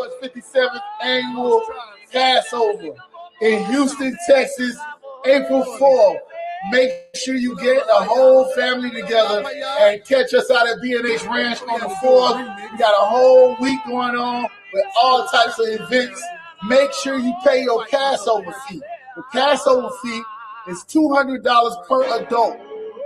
Lord's 57th annual Passover in Houston, Texas, April 4th. Make sure you get the whole family together and catch us out at B&H Ranch on the 4th. We got a whole week going on with all types of events. Make sure you pay your Passover fee. The Passover fee is $200 per adult,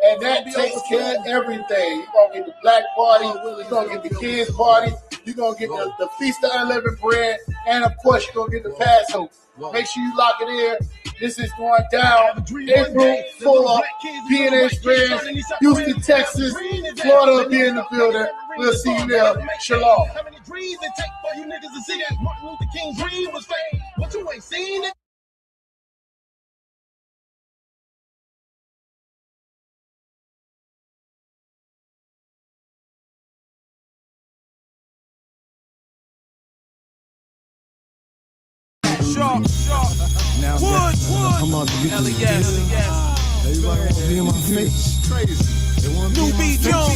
and that takes care of everything. You're going to get the black party, you're going to get the kids party, you're going to get the Feast of Unleavened Bread, and of course, you're going to get the Passover. Make sure you lock it in. This is going down April 4th, B&H Ranch, Houston, Texas. Florida will be in the building. We'll see you there. Shalom. How many dreams it take for you niggas to see that Martin Luther King dream was fake? But you ain't seen it. Sharp. Now wood. Come on, LES. Everybody want to be in my face. Crazy. They want to be in my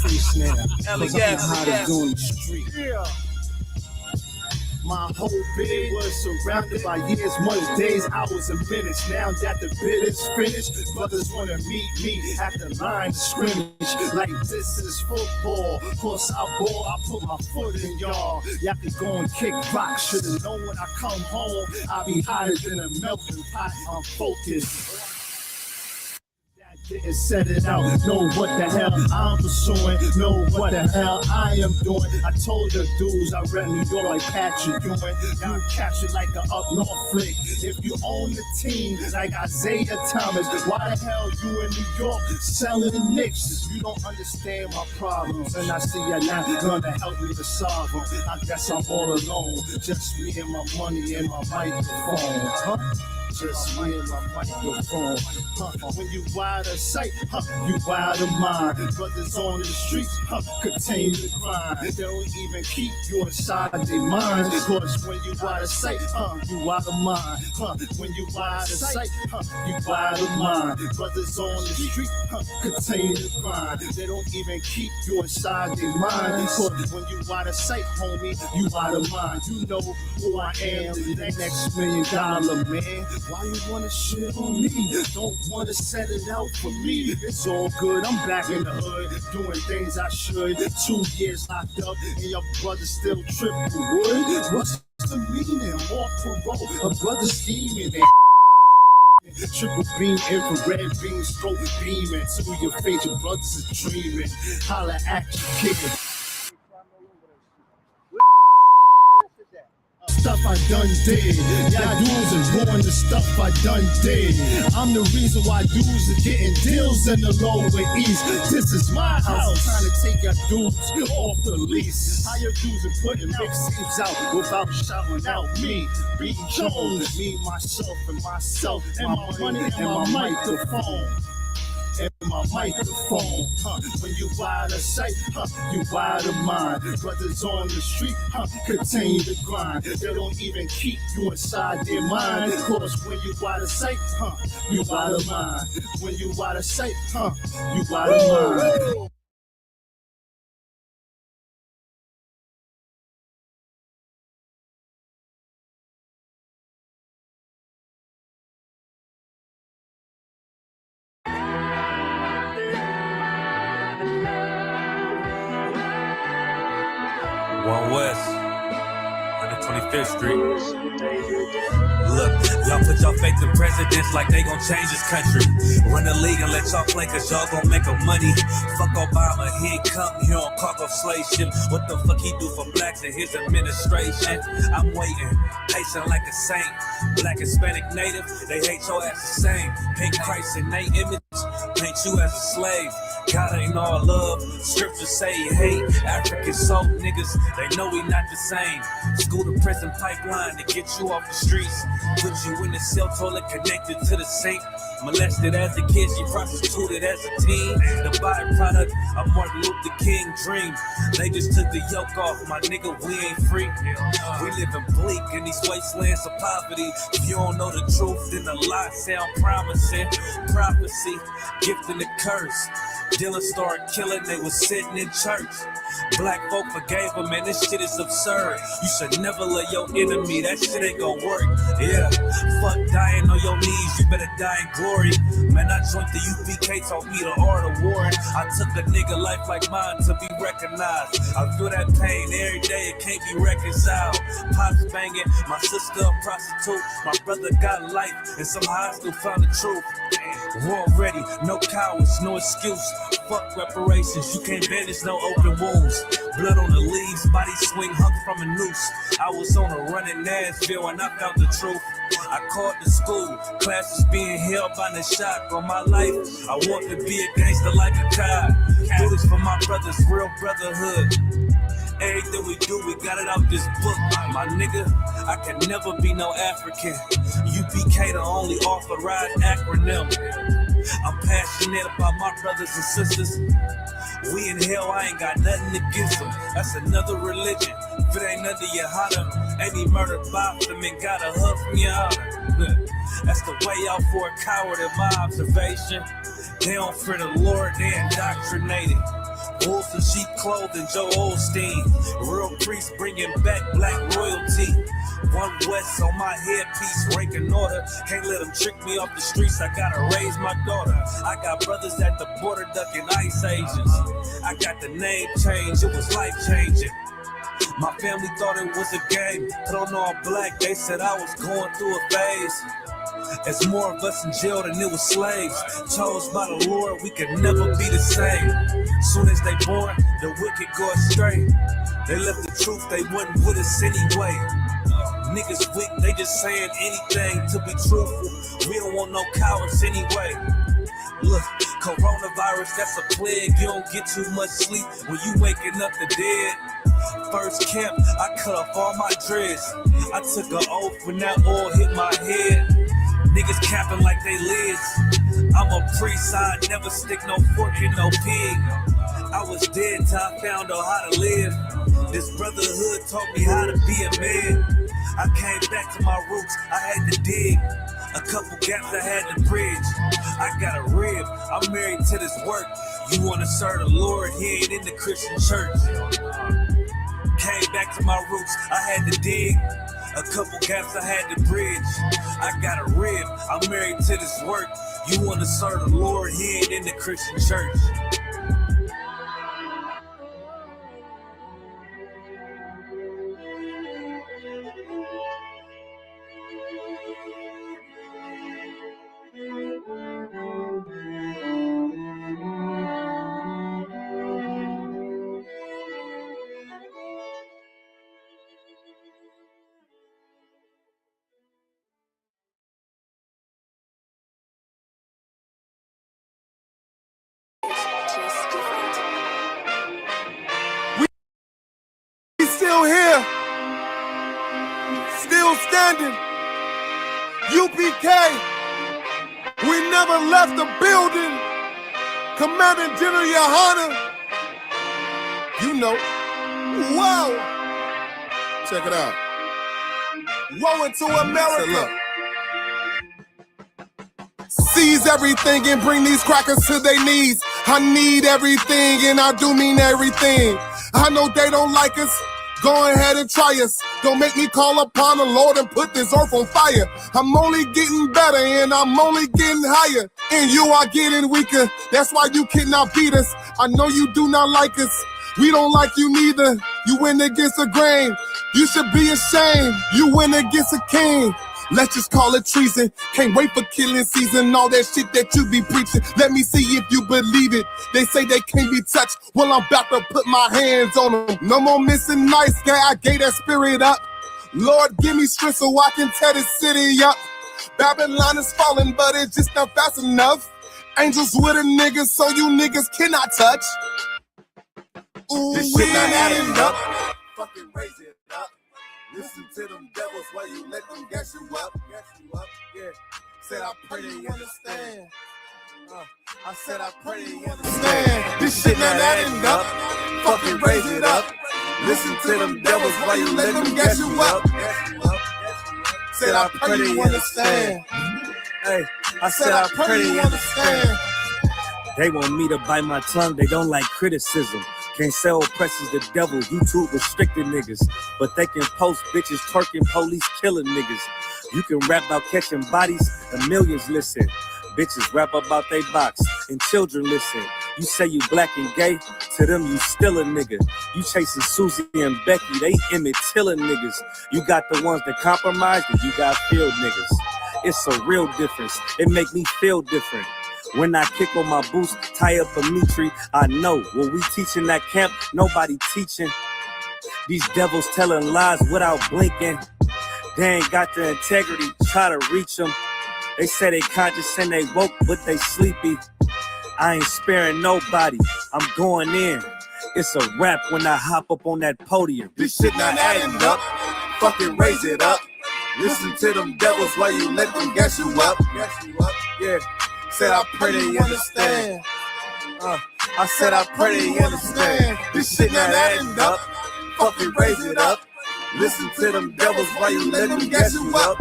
face, man. LES. My whole bid was surrounded by years, months, days, hours, and minutes. Now that the bid is finished, brothers want to meet me at the line of scrimmage. Like this is football. Course I ball, I put my foot in y'all. Y'all can go and kick rock. Should've known when I come home, I'll be hotter than a melting pot. I'm focused. Didn't set it out, know what the hell I'm pursuing, know what the hell I am doing. I told the dudes I read New York like Patrick Ewing. You catch it like an up north flick. If you own the team like Isaiah Thomas, why the hell you in New York selling the Knicks? You don't understand my problems, and I see you're not gonna help me to solve them. I guess I'm all alone, just me and my money and my microphone, huh? Just me and my microphone. When you wide of sight, you wide of mind. Brothers on the streets, continue to grind. They don't even keep you inside their minds. Cause when you wide of sight, you wide of mind. When you wide of sight, you wide of mind. Brothers on the street, continue to grind. They don't even keep you inside their minds. Cause when you wide of sight, homie, you wide of mind. You know who I am, the next $1 million man. Why you wanna shit on me? Don't wanna set it out for me. It's all good, I'm back in the hood, doing things I should. 2 years locked up, and your brother still tripping wood. What's the meaning? More parole, a brother scheming and triple beam, infrared beam, stroke beaming to your face. Your brothers is dreaming. Holla at you, kid. Stuff I done did. Y'all dudes are ruin the stuff I done did. I'm the reason why dudes are getting deals in the Lower East. This is my house. Trying to take your dudes off the lease. How your dudes are putting mixtapes out without shouting out me? B. Jones, me, myself, and my money and my microphone. And my microphone, when you wide of sight, you wide of mind. Brothers on the street, continue to grind. They don't even keep you inside their mind. Cause when you wide of sight, you wide of mind. When you wide of sight, you wide of mind. West, 125th Street. Look, y'all put your faith in presidents like they gon' change this country. Run the league and let y'all play cause y'all gon' make a money. Fuck Obama, he ain't come here on cargo slave ship. What the fuck he do for blacks in his administration? I'm waiting, patient like a saint. Black, Hispanic, Native, they hate your ass the same. Paint Christ in they image, paint you as a slave. God ain't all love, scriptures say he hate. African soul niggas, they know we not the same. School to prison pipeline to get you off the streets. Put you in the cell toilet connected to the sink. Molested as a kid, she prostituted as a teen. The byproduct of Martin Luther King dream. They just took the yoke off, my nigga, we ain't free. We living bleak in these wastelands of poverty. If you don't know the truth, then the lie sound promising. Prophecy, gift and the curse. Dylan started killing, they was sitting in church. Black folk forgave him, man, this shit is absurd. You should never let your enemy, that shit ain't gon' work. Yeah, fuck dying on your knees, you better die in glory. Man, I joined the U.P.K, taught me the art of warring. I took a nigga life like mine to be recognized. I feel that pain every day, it can't be reconciled. Pops banging, my sister a prostitute. My brother got life, and somehow I still found the truth. War ready, no cowards, no excuse. Fuck reparations, you can't bandage no open wounds. Blood on the leaves, body swing hung from a noose. I was on a run in Nashville and I found the truth. I called the school, classes being held by the shot on my life. I want to be a gangster like a child. Do this for my brothers, real brotherhood. Everything we do, we got it out this book. My nigga, I can never be no African. U.P.K the only authorized acronym. I'm passionate about my brothers and sisters. We in hell, I ain't got nothing against them. That's another religion. If it ain't under YAHANNA, ain't he murdered by them and got a hug from YAHANNA. That's the way out for a coward in my observation. They don't fear the Lord, they indoctrinated. Wolves in sheep clothing, Joe Osteen. Real priests bringing back black royalty. One West on my headpiece, ranking order. Can't let them trick me off the streets, I gotta raise my daughter. I got brothers at the border ducking ICE agents. I got the name change, it was life changing. My family thought it was a game, put on all black, they said I was going through a phase. There's more of us in jail than it was slaves. Chose by the Lord, we could never be the same. Soon as they born, the wicked go astray. They left the truth, they wasn't with us anyway. Niggas weak, they just saying anything to be truthful. We don't want no cowards anyway. Look, coronavirus, that's a plague. You don't get too much sleep when you waking up the dead. First camp, I cut off all my dreads. I took an oath when that oil hit my head. Niggas capping like they lids. I'm a priest, I never stick no fork in no pig. I was dead till I found out how to live. This brotherhood taught me how to be a man. I came back to my roots, I had to dig. A couple gaps I had to bridge. I got a rib, I'm married to this work. You wanna serve the Lord, he ain't in the Christian church. Came back to my roots, I had to dig. A couple gaps I had to bridge. I got a rib, I'm married to this work. You wanna serve the Lord, he ain't in the Christian church. We still here, still standing. U.P.K, we never left the building. Commanding General YAHANNA, you know, wow. Check it out. Woe into America. Seize everything and bring these crackers to their knees. I need everything and I do mean everything. I know they don't like us. Go ahead and try us. Don't make me call upon the Lord and put this earth on fire. I'm only getting better and I'm only getting higher. And you are getting weaker. That's why you cannot beat us. I know you do not like us. We don't like you neither. You went against the grain. You should be ashamed. You went against a king. Let's just call it treason. Can't wait for killing season. All that shit that you be preaching. Let me see if you believe it. They say they can't be touched. Well, I'm about to put my hands on them. No more missing nice guy. I gave that spirit up. Lord, give me strength so I can tear this city up. Babylon is falling, but it's just not fast enough. Angels with a nigga, so you niggas cannot touch. Ooh, this shit not adding up. Fucking raise it up. Listen to them devils while you let them gas you up. Yeah. Said I pray they understand. I said I pray they understand. This shit not adding up. Fucking raise it up. Listen to them devils while you let them gas you up. Said I pray they understand. Hey, I said I pray they understand. They want me to bite my tongue, they don't like criticism. Can't sell oppressors the devil, YouTube restricted niggas. But they can post bitches twerking, police killing niggas. You can rap about catching bodies and millions listen. Bitches rap about they box and children listen. You say you black and gay, to them you still a nigga. You chasing Susie and Becky, they Emmett Tiller niggas. You got the ones that compromise, and you got field niggas. It's a real difference, it make me feel different. When I kick on my boots, tie up a meat tree, I know what we teaching that camp, nobody teaching. These devils telling lies without blinking. They ain't got the integrity, try to reach them. They say they conscious and they woke, but they sleepy. I ain't sparing nobody, I'm going in. It's a rap when I hop up on that podium. This shit not adding up. Fucking raise it up. Listen to them devils while you let them gas you up. Yeah, Said I pray they understand. I said I pray they understand. This shit not adding up. Fucking raise it up. Listen to them devils while you let them gas you up.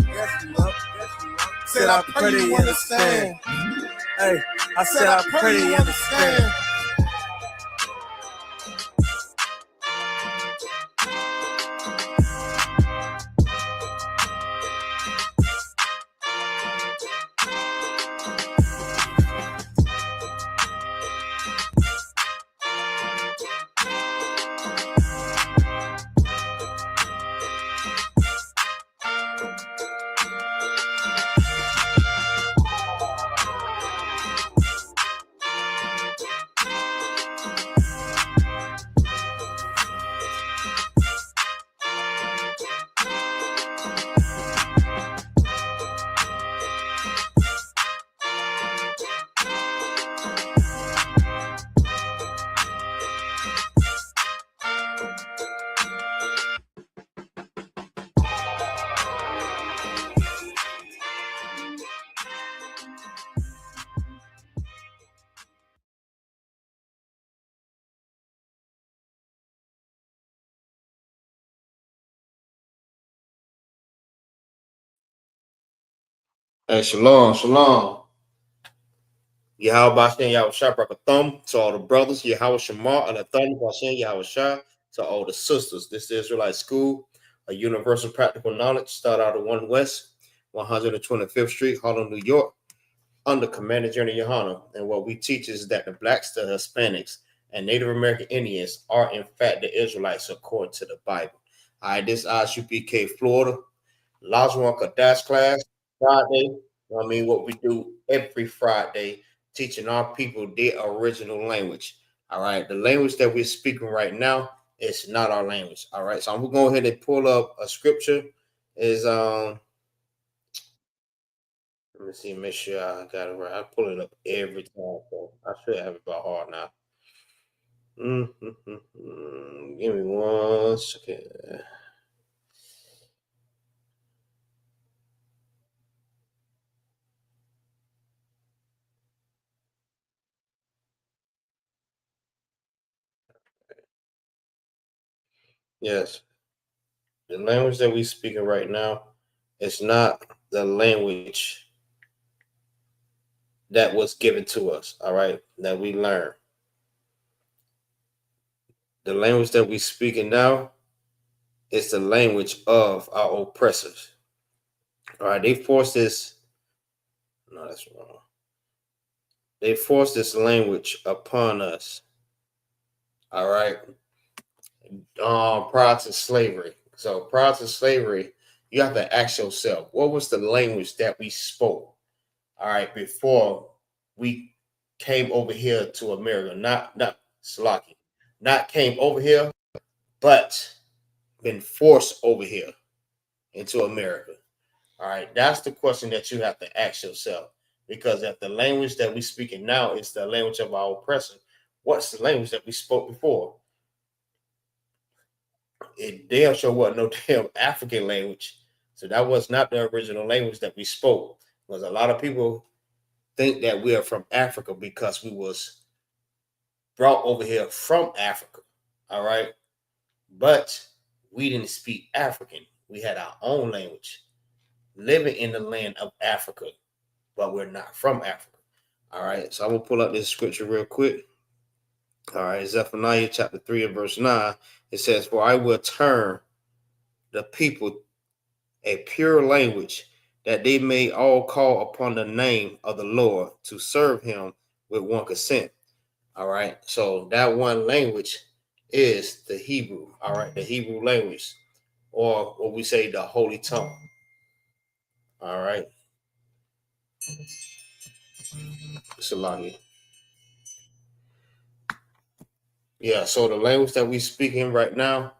Said I pray they understand. hey, I said I pray they understand. Hey, shalom, shalom. Yahweh Bashan, Yahweh Shah, Brakathum, to all the brothers, Yahweh Shamar, and Athon Bashan, Yahweh Shah, to all the sisters. This is the Israelite School, a universal practical knowledge, start out of 1 West, 125th Street, Harlem, New York, under Commander General YAHANNA. And what we teach is that the blacks, the Hispanics, and Native American Indians are, in fact, the Israelites according to the Bible. All right, this I.S.U.P.K. Florida, Lashawan Qadash class, Friday. I mean, what we do every Friday, teaching our people their original language. All right, the language that we're speaking right now is not our language. All right, so I'm gonna go ahead and pull up a scripture. Is let me see, make sure I got it right. I pull it up every time, so I should have it by heart now. Give me 1 second. Yes, the language that we're speaking right now is not the language that was given to us, all right, that we learn. The language that we're speaking now is the language of our oppressors. All right, they forced this. No, that's wrong. They forced this language upon us. All right, prior to slavery. So prior to slavery, you have to ask yourself, what was the language that we spoke? All right, before we came over here to America, not Slocky, not came over here, but been forced over here into America. All right, that's the question that you have to ask yourself. Because if the language that we're speaking now is the language of our oppressor, what's the language that we spoke before? It damn sure wasn't no damn African language. So that was not the original language that we spoke. Because a lot of people think that we are from Africa because we was brought over here from Africa. All right. But we didn't speak African. We had our own language, living in the land of Africa, but we're not from Africa. All right, so I'm gonna pull up this scripture real quick. All right, Zephaniah chapter 3 and verse 9. It says, "For I will turn the people a pure language, that they may all call upon the name of the Lord to serve him with one consent." All right, so that one language is the Hebrew. All right, the Hebrew language, or what we say, the holy tongue. All right, Salami. Yeah, so the language that we're speaking right now,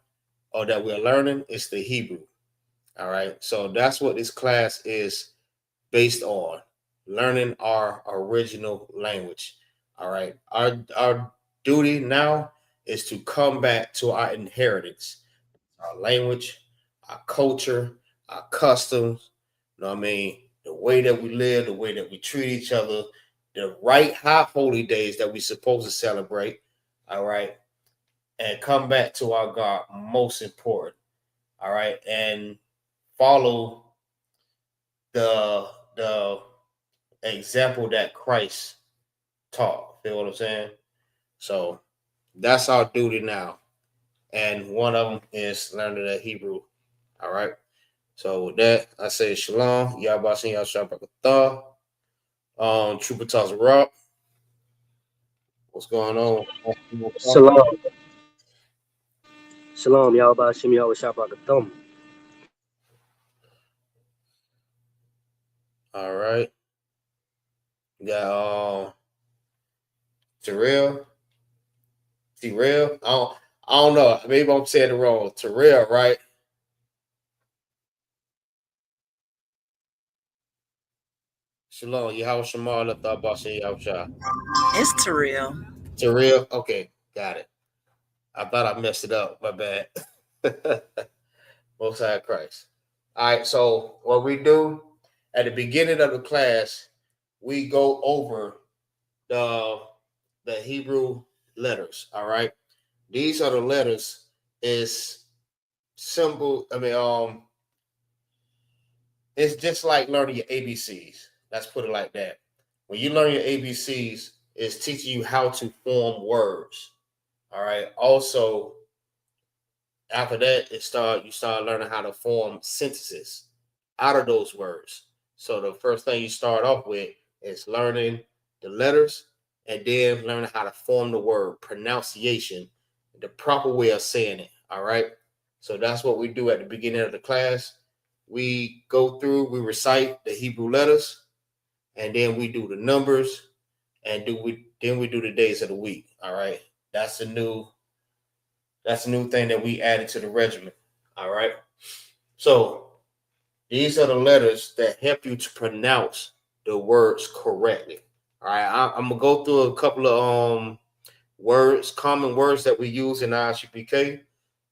or that we're learning, is the Hebrew. All right, so that's what this class is based on, learning our original language. All right, our duty now is to come back to our inheritance, our language, our culture, our customs. You know what I mean? The way that we live, the way that we treat each other, the right high holy days that we're supposed to celebrate. All right, and come back to our God, most important. All right, and follow the example that Christ taught. Feel what I'm saying? So that's our duty now. And one of them is learning the Hebrew. All right. So with that, I say shalom. Yabasin Yashabakatah. Trooper Toss Rock. What's going on? Shalom. Shalom, y'all by Shim Yahweh Shabbat. All right. We got Terrell. Terrell. I don't know. Maybe I'm saying it wrong. Terrell, right? Shalom. Yahweh Shamar Lathabashin Yahweh. It's Terrell. Terrell. Okay, got it. I thought I messed it up. My bad. Most High Christ. All right. So what we do at the beginning of the class, we go over the Hebrew letters. All right. These are the letters. Is simple. I mean, it's just like learning your ABCs. Let's put it like that. When you learn your ABCs, it's teaching you how to form words. All right. Also, after that, you start learning how to form sentences out of those words. So the first thing you start off with is learning the letters, and then learning how to form the word, pronunciation, the proper way of saying it. All right. So that's what we do at the beginning of the class. We go through, we recite the Hebrew letters, and then we do the numbers, and then we do the days of the week. All right. That's the new thing that we added to the regimen. All right. So these are the letters that help you to pronounce the words correctly. All right. I'm gonna go through a couple of words, common words that we use in I.S.U.P.K.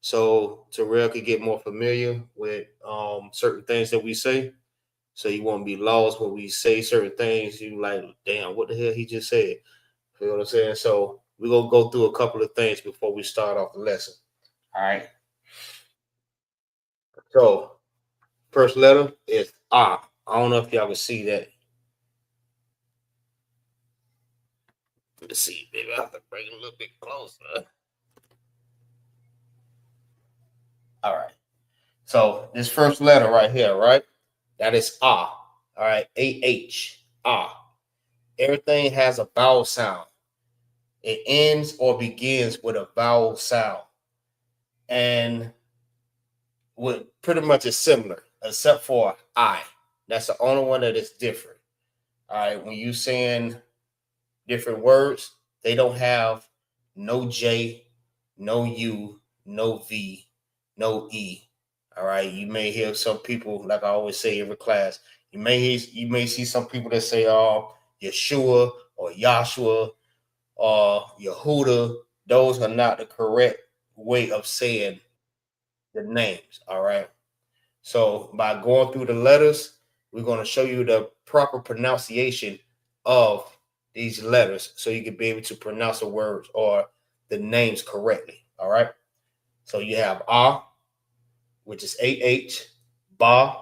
So Terrell could get more familiar with certain things that we say. So you won't be lost when we say certain things. You like, damn, what the hell he just said? You know what I'm saying? So we're gonna go through a couple of things before we start off the lesson. All right. So first letter is Ah. I don't know if y'all can see that. Let's see, maybe I have to bring it a little bit closer. All right. So this first letter right here, right? That is Ah. All right. A-H. Ah. Everything has a vowel sound. It ends or begins with a vowel sound. And what pretty much is similar, except for I. That's the only one that is different. All right. When you saying different words, they don't have no J, no U, no V, no E. All right. You may hear some people, like I always say every class, you may see some people that say Yeshua or Yahshua or Yehuda. Those are not the correct way of saying the names. All right. So by going through the letters, we're going to show you the proper pronunciation of these letters so you can be able to pronounce the words or the names correctly. All right. So you have Ah, which is A-H, Ba,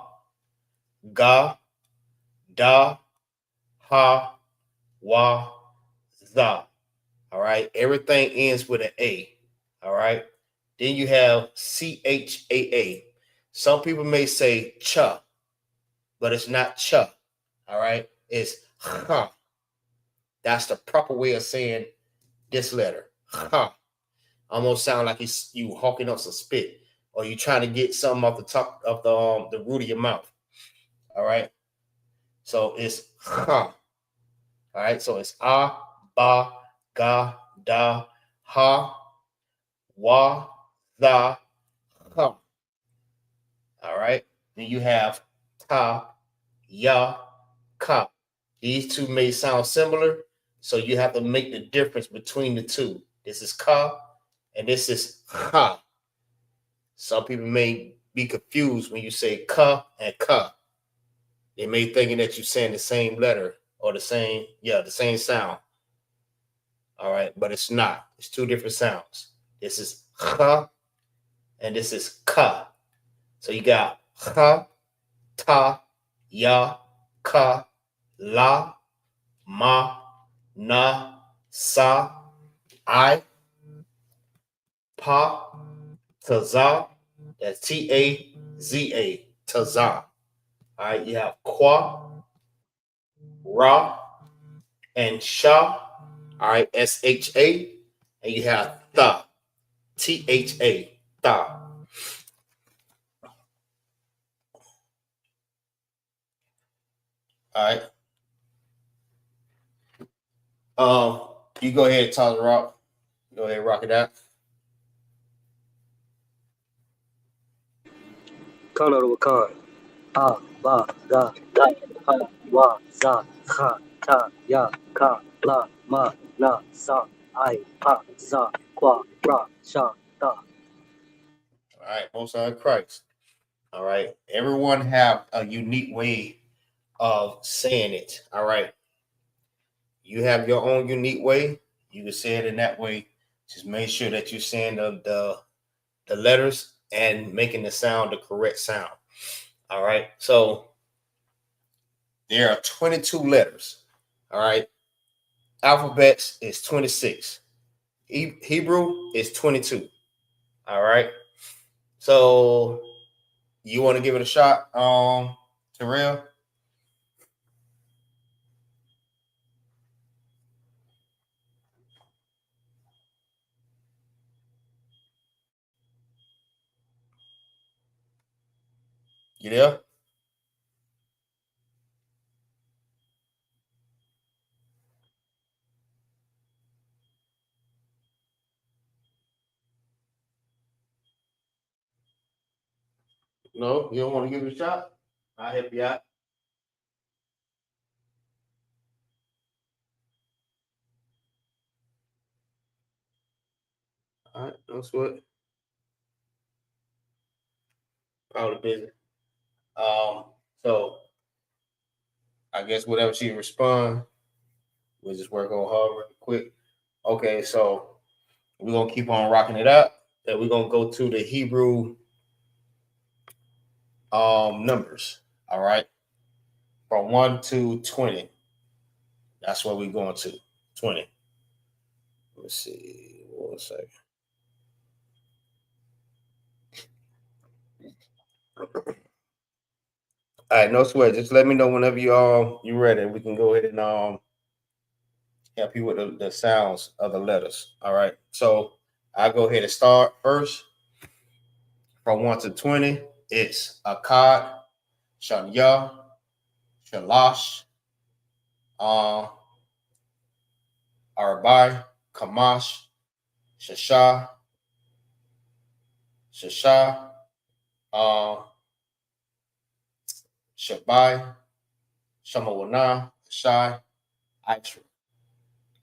Ga, Da, Ha, wa, za. All right. Everything ends with an A. All right. Then you have CHAA. Some people may say cha, but it's not cha. All right. It's ha. That's the proper way of saying this letter. Ha. Almost sound like you hawking up some spit, or you trying to get something off the top of the root of your mouth. All right. So it's ha. All right. So it's a, ba, ga, da, ha, wa, za, ha. All right. Then you have ta, ya, ka. These two may sound similar, so you have to make the difference between the two. This is ka, and this is ha. Some people may be confused when you say ka and ka. They may thinking that you're saying the same letter or the same sound. All right, but it's not. It's two different sounds. This is ha, and this is ka. So you got ha, ta, ya, ka, la, ma, na, sa, I, pa, taza. That's T-A-Z-A, taza. All right, you have qua, ra, and sha. All right, S-H-A. And you have tha, T-H-A, tha. All right. You go ahead, Tyler Rock. Go ahead, rock it out. Kana Wakan. A, ba, ga, da, ha, wa, za, ha, ta, ya, ka, la, ma, na, sa, I, pa, za, qua, ra, sha, ta. All right, most on Christ. All right. Everyone have a unique way of saying it. All right. You have your own unique way. You can say it in that way. Just make sure that you're saying the letters and making the sound the correct sound. All right. So there are 22 letters. All right. Alphabets is 26. Hebrew is 22. All right. So you want to give it a shot, Terrell? You there? No, you don't want to give it a shot? I'll help you out. All right, no sweat. Probably busy. So I guess whatever she respond, we'll just work on her real quick. Okay, so we're gonna keep on rocking it up. Then we're gonna go to the Hebrew numbers. All right, from 1 to 20. That's what we're going to. 20. Let's see. 1 second. All right, no sweat. Just let me know whenever you ready. We can go ahead and help you with the sounds of the letters. All right. So I'll go ahead and start first. From 1 to 20, it's Akkad, Shanya, Shalash, Arabai, Kamash, Shasha, Shabai, Shamawana, Shai, Aishra.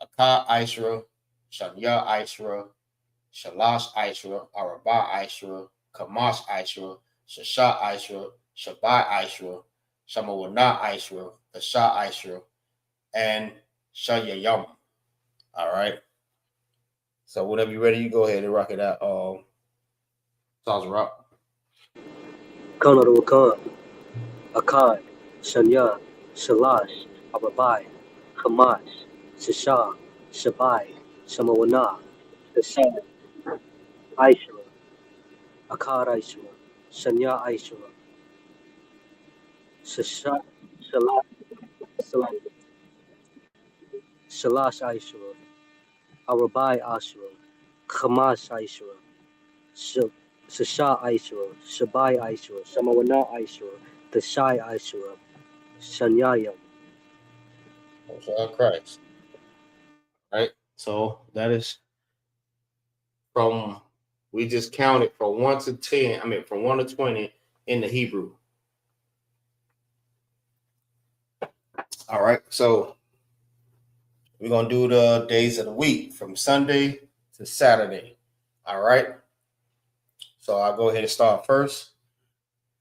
Akkad, Aishra, Shanya, Aishra, Shalash, Aishra, Araba, Aishra, Kamash, Aishra, Shasha, Aishra, Shabai, Aishra, Shamawana, Aishra, Asha, Aishra, and Shayayama. All right. So whenever you're ready, you go ahead and rock it out. Sounds rock. Kana Wakan. Akkad, Shanya, Shalash, Arabai, Kamash, Shisha, Shabai, Shamawana, Shasha, Aishura, Akar Aishura, Shanya Aishura, Shasha, Shalash, Shalash Aishura, Arabai Ashura, Khamash Aishura, Shasha Aishura, Shabai Aishura, Shamawana Aishura, Tashai Aishura, Shanyaya. Christ. Right. So that is from, we just counted from 1 to 10. I mean, from 1 to 20 in the Hebrew. All right. So we're gonna do the days of the week from Sunday to Saturday. All right. So I'll go ahead and start first.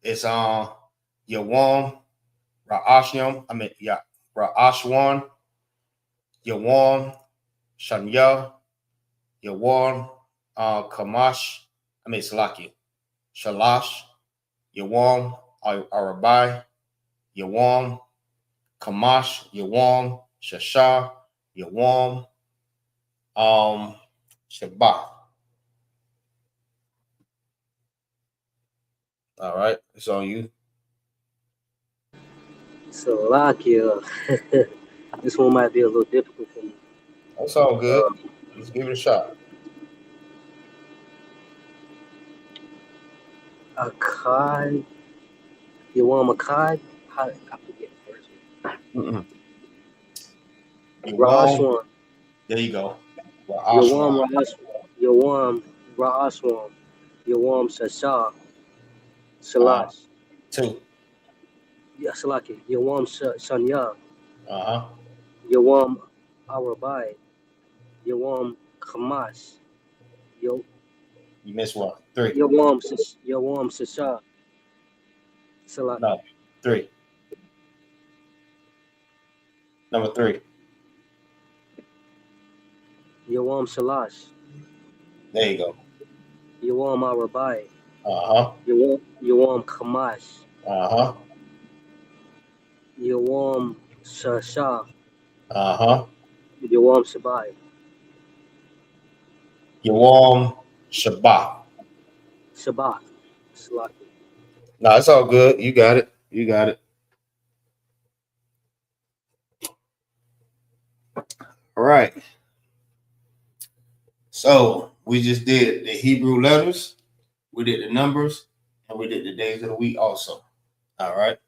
It's Yawam, Ra'ashwan, Yawam, Shanya, Yawam, Kamash, Salaki, Shalash, Yawam, Arabai, Yawam, Kamash, Yawam, Shasha, Yawam, Shabbat. All right, it's on you. Salakia. This one might be a little difficult for me. That's all good. Let's give it a shot. Akai. You want Akai? I forget the first one. Ra'ashwan. There you go. Yawam Ra'ashwan. Ra'ashwan. Yawam Shasha. Shalash. 2. Yeah, Salaki. Yawam Shanya. Uh-huh. Yawam Arabai. Yawam Kamash. You missed one. 3. Yawam Shasha. Salaki. No, 3. Number 3. Yawam Shalash. There you go. Yawam Arabai. Uh-huh. Yawam Kamash. Uh-huh. Yawam Shasha. Uh-huh. Yawam Shabai. Yawam Shabbat. Shabbat. Salaki. No, it's all good. You got it. You got it. All right. So we just did the Hebrew letters, we did the numbers, and we did the days of the week also. All right.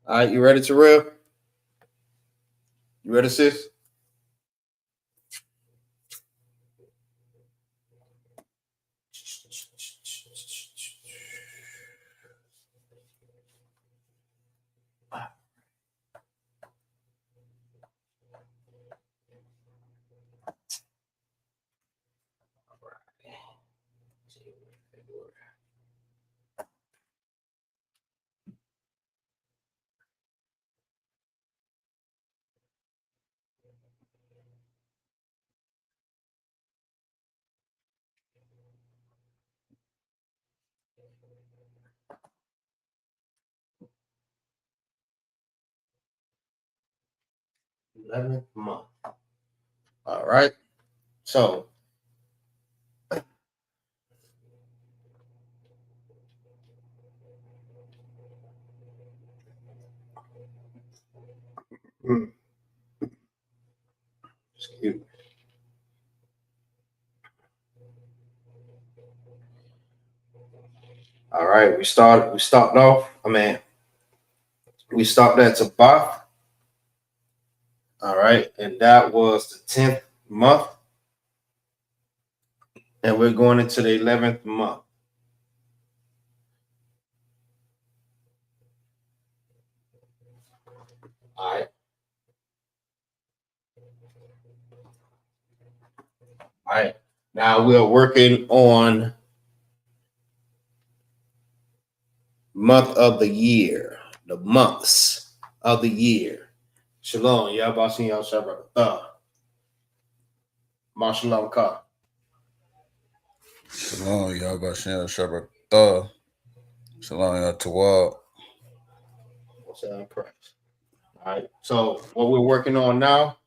All right, you ready, Terrell? You ready, sis? Month. All right. So excuse me. All right, we stopped off. We stopped at Tabbath. All right, and that was the 10th month. And we're going into the 11th month. All right. All right. Now we're working on month of the year, the months of the year. Shalom. Yahbashin Yahshabrakatah. Mashalom Ka. Shalom, y'all. Bashem Shabbat Thah. Shalom, y'all. Tawab. All right. So what we're working on now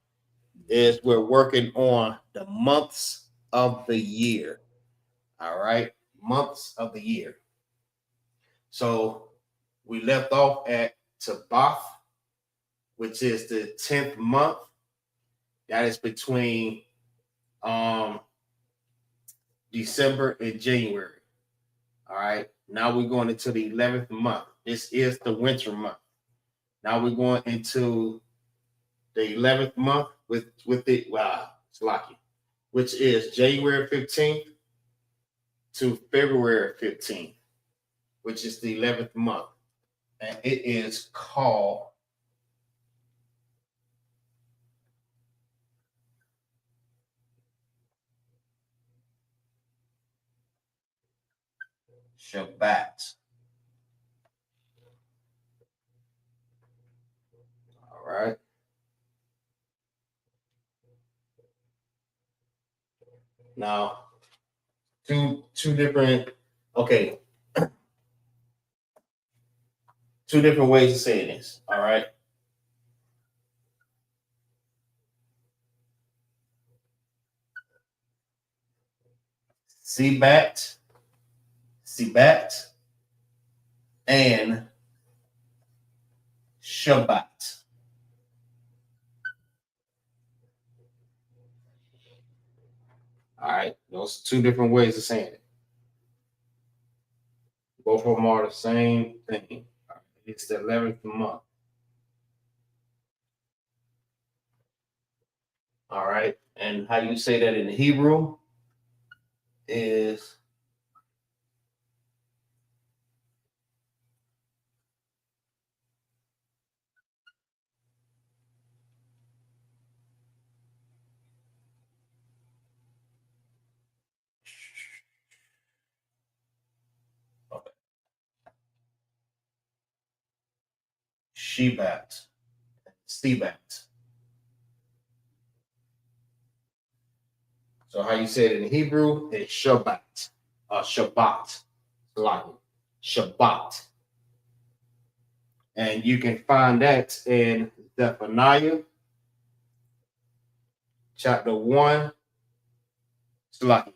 is we're working on the months of the year. All right. Months of the year. So we left off at Tabath, which is the 10th month. That is between December and January. All right. Now we're going into the 11th month. This is the winter month. Now we're going into the 11th month with it. Wow, it's lucky, which is January 15th to February 15th, which is the 11th month. And it is called Shabbat. All right. Now, two different, okay, two different ways of saying this. All right. Sebat, and Shabbat. All right, those are two different ways of saying it. Both of them are the same thing. It's the 11th month. All right, and how you say that in Hebrew is Shebat, Sebat. So how you say it in Hebrew is Shabbat, Shabbat, like Shabbat. And you can find that in Zephaniah chapter 1, like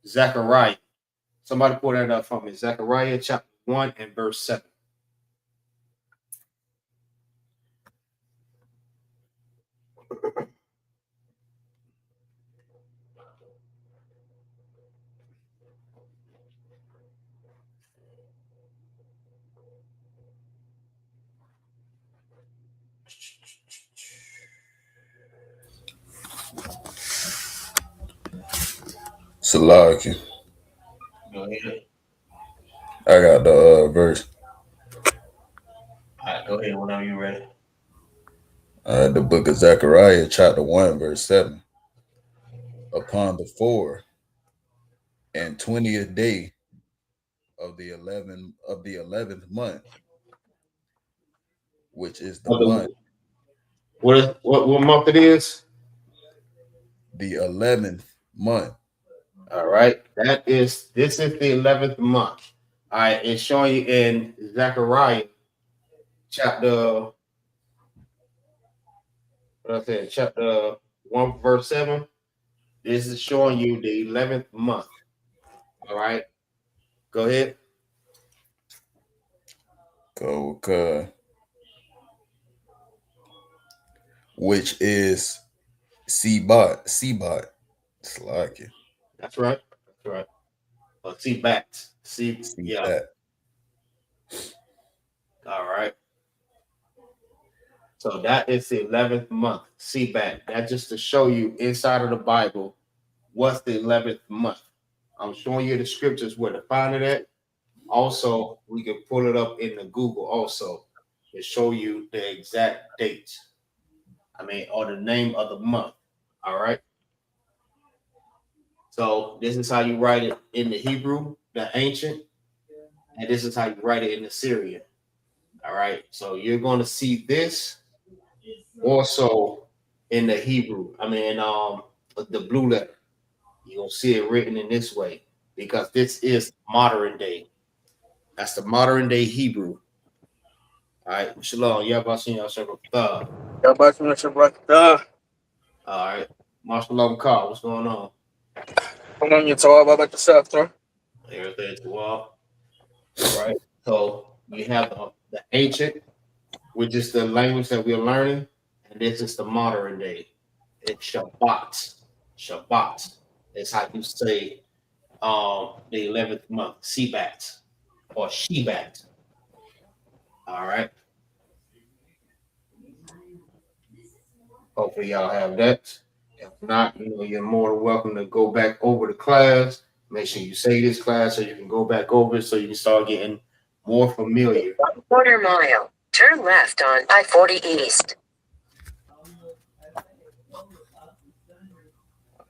Zechariah. Somebody pull that up for me. Zechariah chapter 1 and verse 7. Salaki. Go ahead. I got the verse. All right, go ahead whenever you're ready. The book of Zechariah, chapter 1, verse 7. Upon the 4th and 20th day of the 11th month, which is the month. What month it is? The 11th month. All right. This is the 11th month. All right, it's showing you in Zechariah chapter chapter 1, verse 7. This is showing you the 11th month. All right. Go ahead. Go, which is Sebat. Salaki. That's right. Sebat. Yeah. All right. So that is the 11th month. Sebat. That just to show you inside of the Bible what's the 11th month. I'm showing you the scriptures where to find it at. Also, we can pull it up in the Google also to show you the exact date. Or the name of the month. All right. So this is how you write it in the Hebrew, the ancient, and this is how you write it in the Syrian. All right. So you're going to see this also in the Hebrew. The blue letter. You're going to see it written in this way. because this is modern day. That's the modern day Hebrew. All right, Shalom. Yabashim Yashabakta. Yabashim Yashabakta. All right, Marshall Car, what's going on? Come on, you talk about yourself, sir. Everything's well. All right, so we have the ancient, which is the language that we're learning, and this is the modern day. It's Shabbat. Shabbat is how you say the 11th month, Sebat or Shebat. All right. Hopefully y'all have that. If not, you're more than welcome to go back over the class. Make sure you say this class so you can go back over it so you can start getting more familiar. 1/4 mile. Turn left on I-40 East.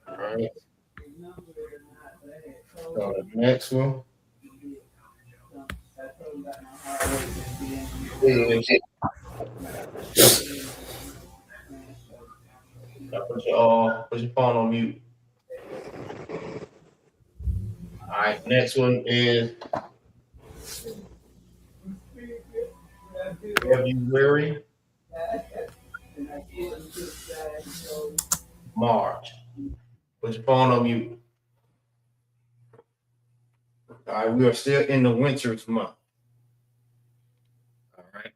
All right. So the next one. Put your phone on mute. All right, next one is February, March. Put your phone on mute. All right, we are still in the winter's month. All right.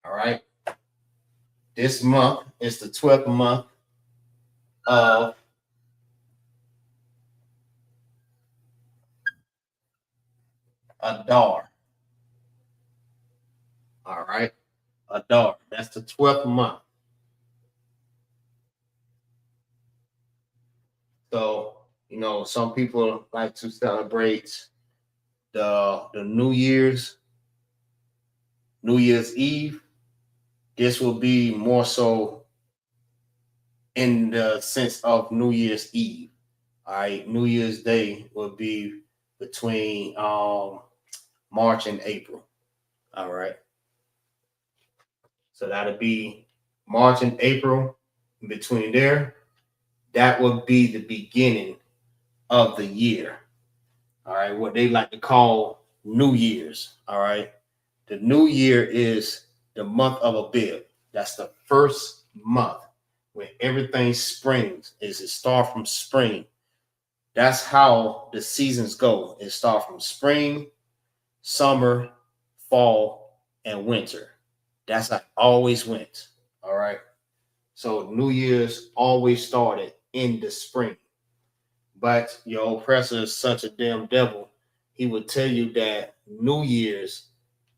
All right. This month is the 12th month of Adar. All right. Adar. That's the 12th month. So, some people like to celebrate the New Year's Eve. This will be more so in the sense of New Year's Eve. All right. New Year's Day will be between March and April. All right. So that'll be March and April. In between there, that will be the beginning of the year. All right. What they like to call New Year's. All right. The New Year is the month of Abib. That's the first month when everything springs. It start from spring. That's how the seasons go. It starts from spring, summer, fall, and winter. That's how it always went. All right. So New Year's always started in the spring. But your oppressor is such a damn devil. He would tell you that New Year's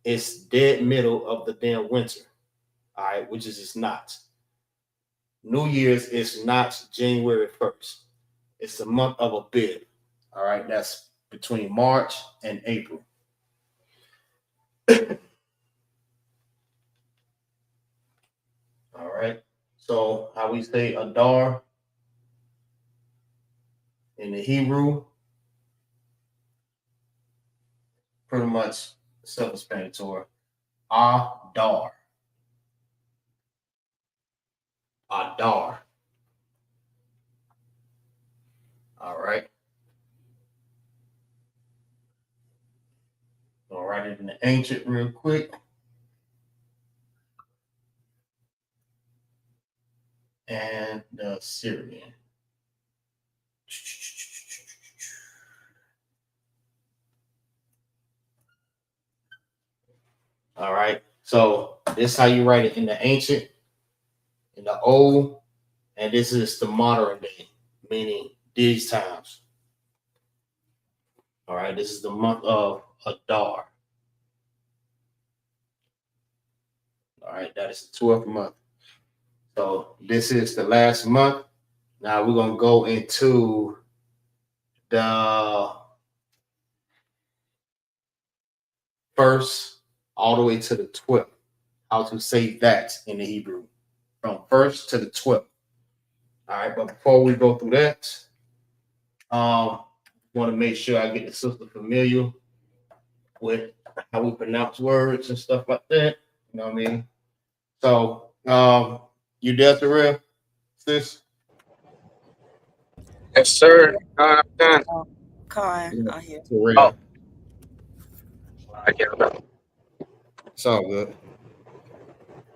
is dead middle of the damn winter. All right, which is it's not. New Year's is not January 1st. It's the month of Abib. All right, that's between March and April. All right. So how we say Adar in the Hebrew, pretty much self-explanatory. Adar. Adar. All right. I'll write it in the ancient real quick. And the Syrian. All right. So this is how you write it in the ancient, in the old, and this is the modern day, meaning these times. All right. This is the month of Adar. All right. That is the 12th month. So this is the last month. Now we're going to go into the first all the way to the 12th. How to say that in the Hebrew. From first to the 12th. All right, but before we go through that, want to make sure I get the sister familiar with how we pronounce words and stuff like that. You know what I mean? So, you there, Terrell? Sis? Yes, sir. I'm done. Kai, Yeah. I hear. Terrell. I get it. It's all good.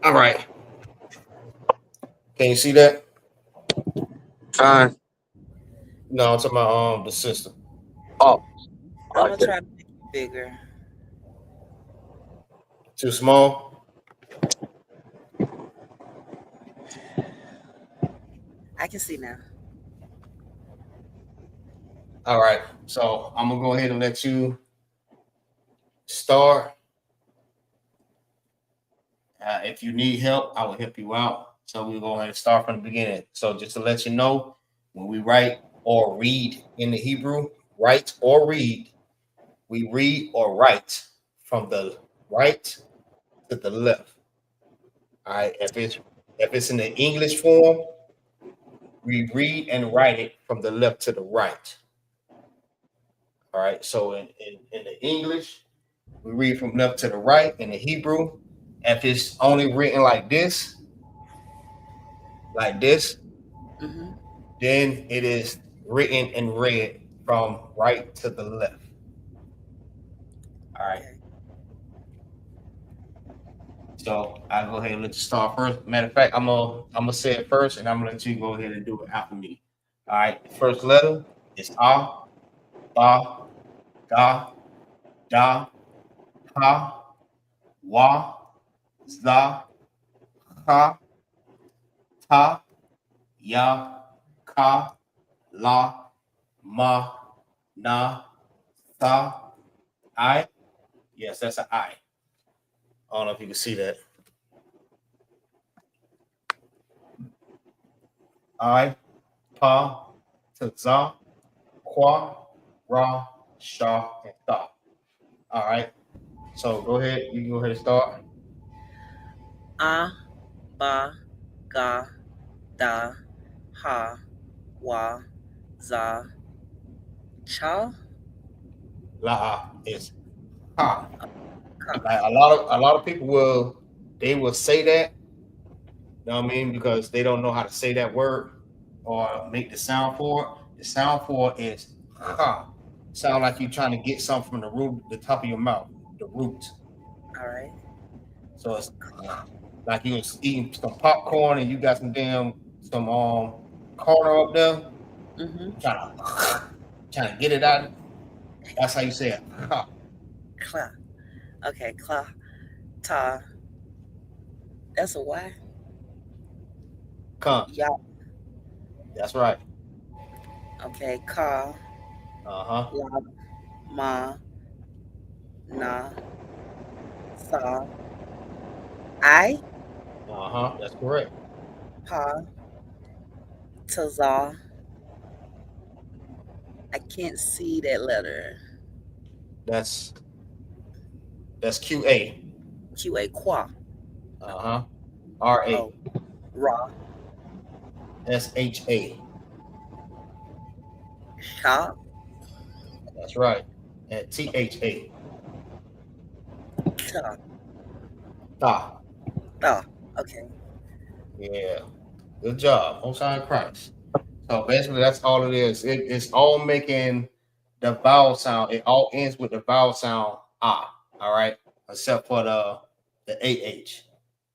All right. Can you see that? Fine. No, I'm talking about the system. Oh, I'm gonna try to make it bigger. Too small? I can see now. All right. So I'm gonna go ahead and let you start. If you need help, I will help you out. So we'll go ahead and start from the beginning. So just to let you know, when we write or read in the Hebrew, write or read, we read or write from the right to the left. All right. If it's in the English form, we read and write it from the left to the right. All right. So in the English, we read from left to the right. In the Hebrew, if it's only written like this, Mm-hmm. then it is written and read from right to the left. All right. Okay. So I'll go ahead and let you start first. Matter of fact, I'm gonna say it first, and I'm gonna let you go ahead and do it after me. All right. The first letter is A, Ba, Ga, Da, Ha, Wa, Za, Ha, Ta, Ya, Ka, La, Ma, Na, Sa, I. Yes, that's an I. I don't know if you can see that. I, Pa, Za, Qua, Ra, Sha, and Tha. All right. So go ahead. You can go ahead and start. A, ba, ga, da, ha, wa, za, cha, La is Ha. ka. Like a lot of people will say that. You know what I mean? Because they don't know how to say that word or make the sound for it. The sound for it is Ha. Sound like you're trying to get something from the root, the top of your mouth, the root. All right. So it's like you was eating some popcorn and you got some corn up there, Mm-hmm. trying to get it out. That's how you say it. Ha. Cla. Okay. Cla. Ta. That's a Y. Come. Ya. That's right. Okay. Ka. Uh-huh. La. Ma. Na. Sa. I. Uh-huh. That's correct. Pa. Ta. I can't see that letter. That's QA. QA. Qua. Uh-huh. RA. Oh. Ra. SHA. Sha. That's right. And THA. Ta. Ta. Ta. Okay. Yeah. Good job. Most High Christ. So basically that's all it is. It's all making the vowel sound. It all ends with the vowel sound ah. All right. Except for the AH.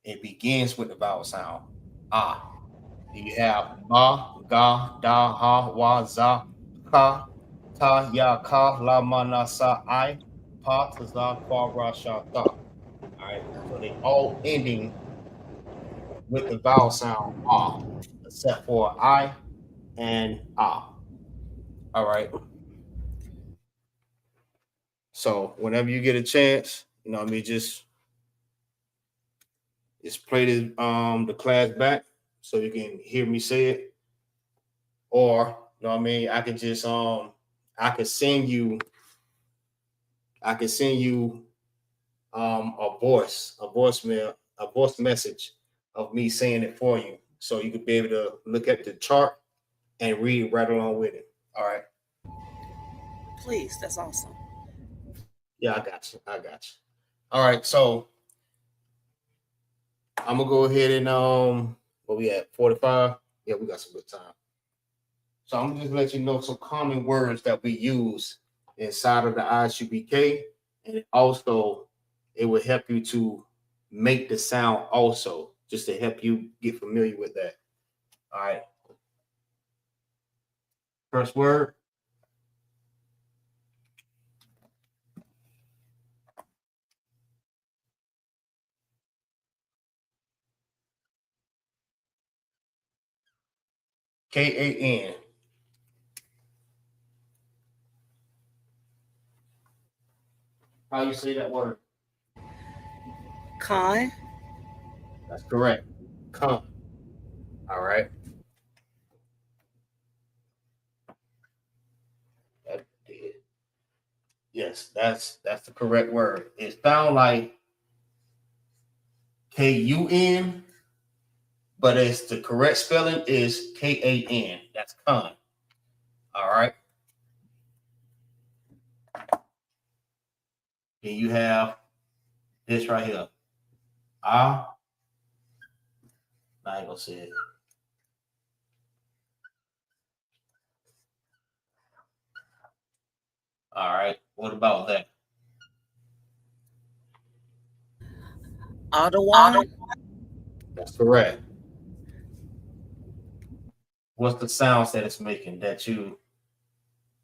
It begins with the vowel sound ah. You have ba, ga, da, ha, wa, za, ka, ta, ya, ka, la, ma, na, sa, I, pa, ta, za, qua, ra, sha, ta. All right. So they all ending with the vowel sound ah, except for I and ah. All right. So whenever you get a chance, you know what I mean, just play the class back so you can hear me say it. Or, you know what I mean, I can just I can send you a voicemail, a voice message of me saying it for you. So you could be able to look at the chart and read right along with it. All right. Please. That's awesome. Yeah, I got you. I got you. All right. So I'm gonna go ahead and what we at 45? Yeah, we got some good time. So I'm just let you know some common words that we use inside of the I.S.U.P.K. and also it will help you to make the sound also, just to help you get familiar with that. All right. First word. K-A-N. How you say that word? Con. That's correct. Con. All right. That did. Yes, that's the correct word. It sounds like K-U-N, but it's the correct spelling is K-A-N. That's con. All right. Then you have this right here. I ain't gonna say it. All right. What about that? Ottawa. That's correct. What's the sounds that it's making that you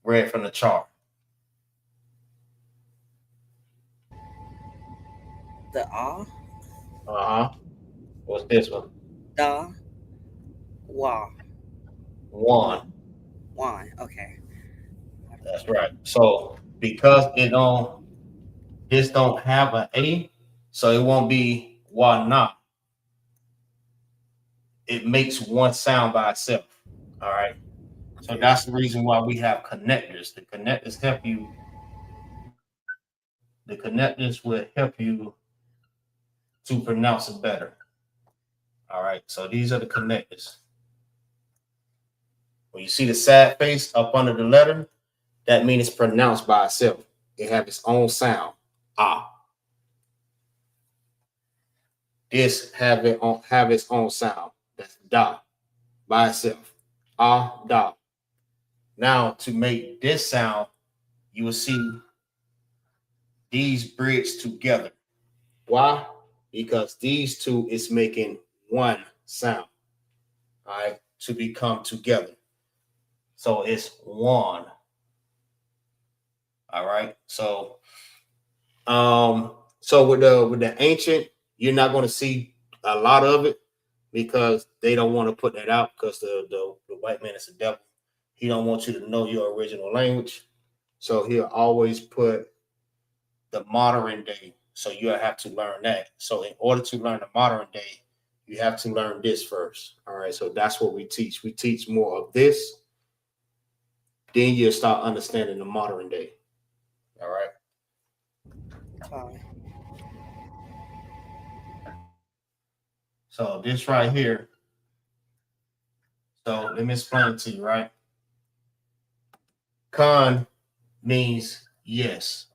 read from the chart? The ah. Uh-huh. What's this one? Da. Wa. One. One. Okay. That's right. So because this don't have an A, so it won't be why not. It makes one sound by itself. All right. So that's the reason why we have connectors. The connectors help you. The connectors will help you to pronounce it better. All right. So these are the connectors. When you see the sad face up under the letter, that means it's pronounced by itself. It has its own sound. Ah. This have its own sound. That's da by itself. Ah, da. Now to make this sound, you will see these bridged together. Why? Because these two is making one sound. All right, to become together. So it's one. All right. So with the ancient, you're not going to see a lot of it because they don't want to put that out because the white man is a devil. He don't want you to know your original language. So he'll always put the modern day. So you have to learn that. So in order to learn the modern day, you have to learn this first. All right. So that's what we teach. We teach more of this. Then you'll start understanding the modern day. All right. Con. So this right here. So let me explain it to you, right? Con means yes.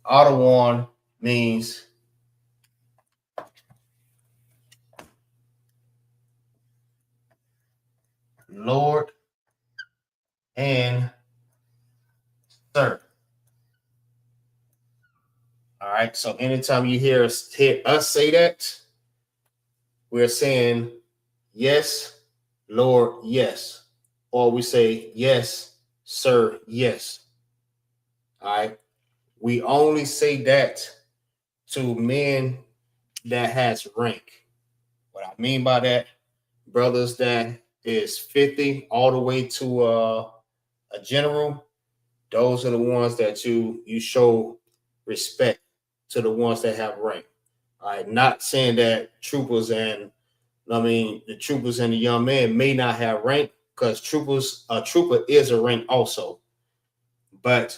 Ottawa means Lord and Sir. All right. So anytime you hear us say that, we're saying yes, Lord, yes. Or we say yes, sir, yes. All right. We only say that to men that has rank. What I mean by that, brothers that is 50 all the way to a general, those are the ones that you show respect to the ones that have rank. All right, not saying that troopers and the troopers and the young men may not have rank because a trooper is a rank also, but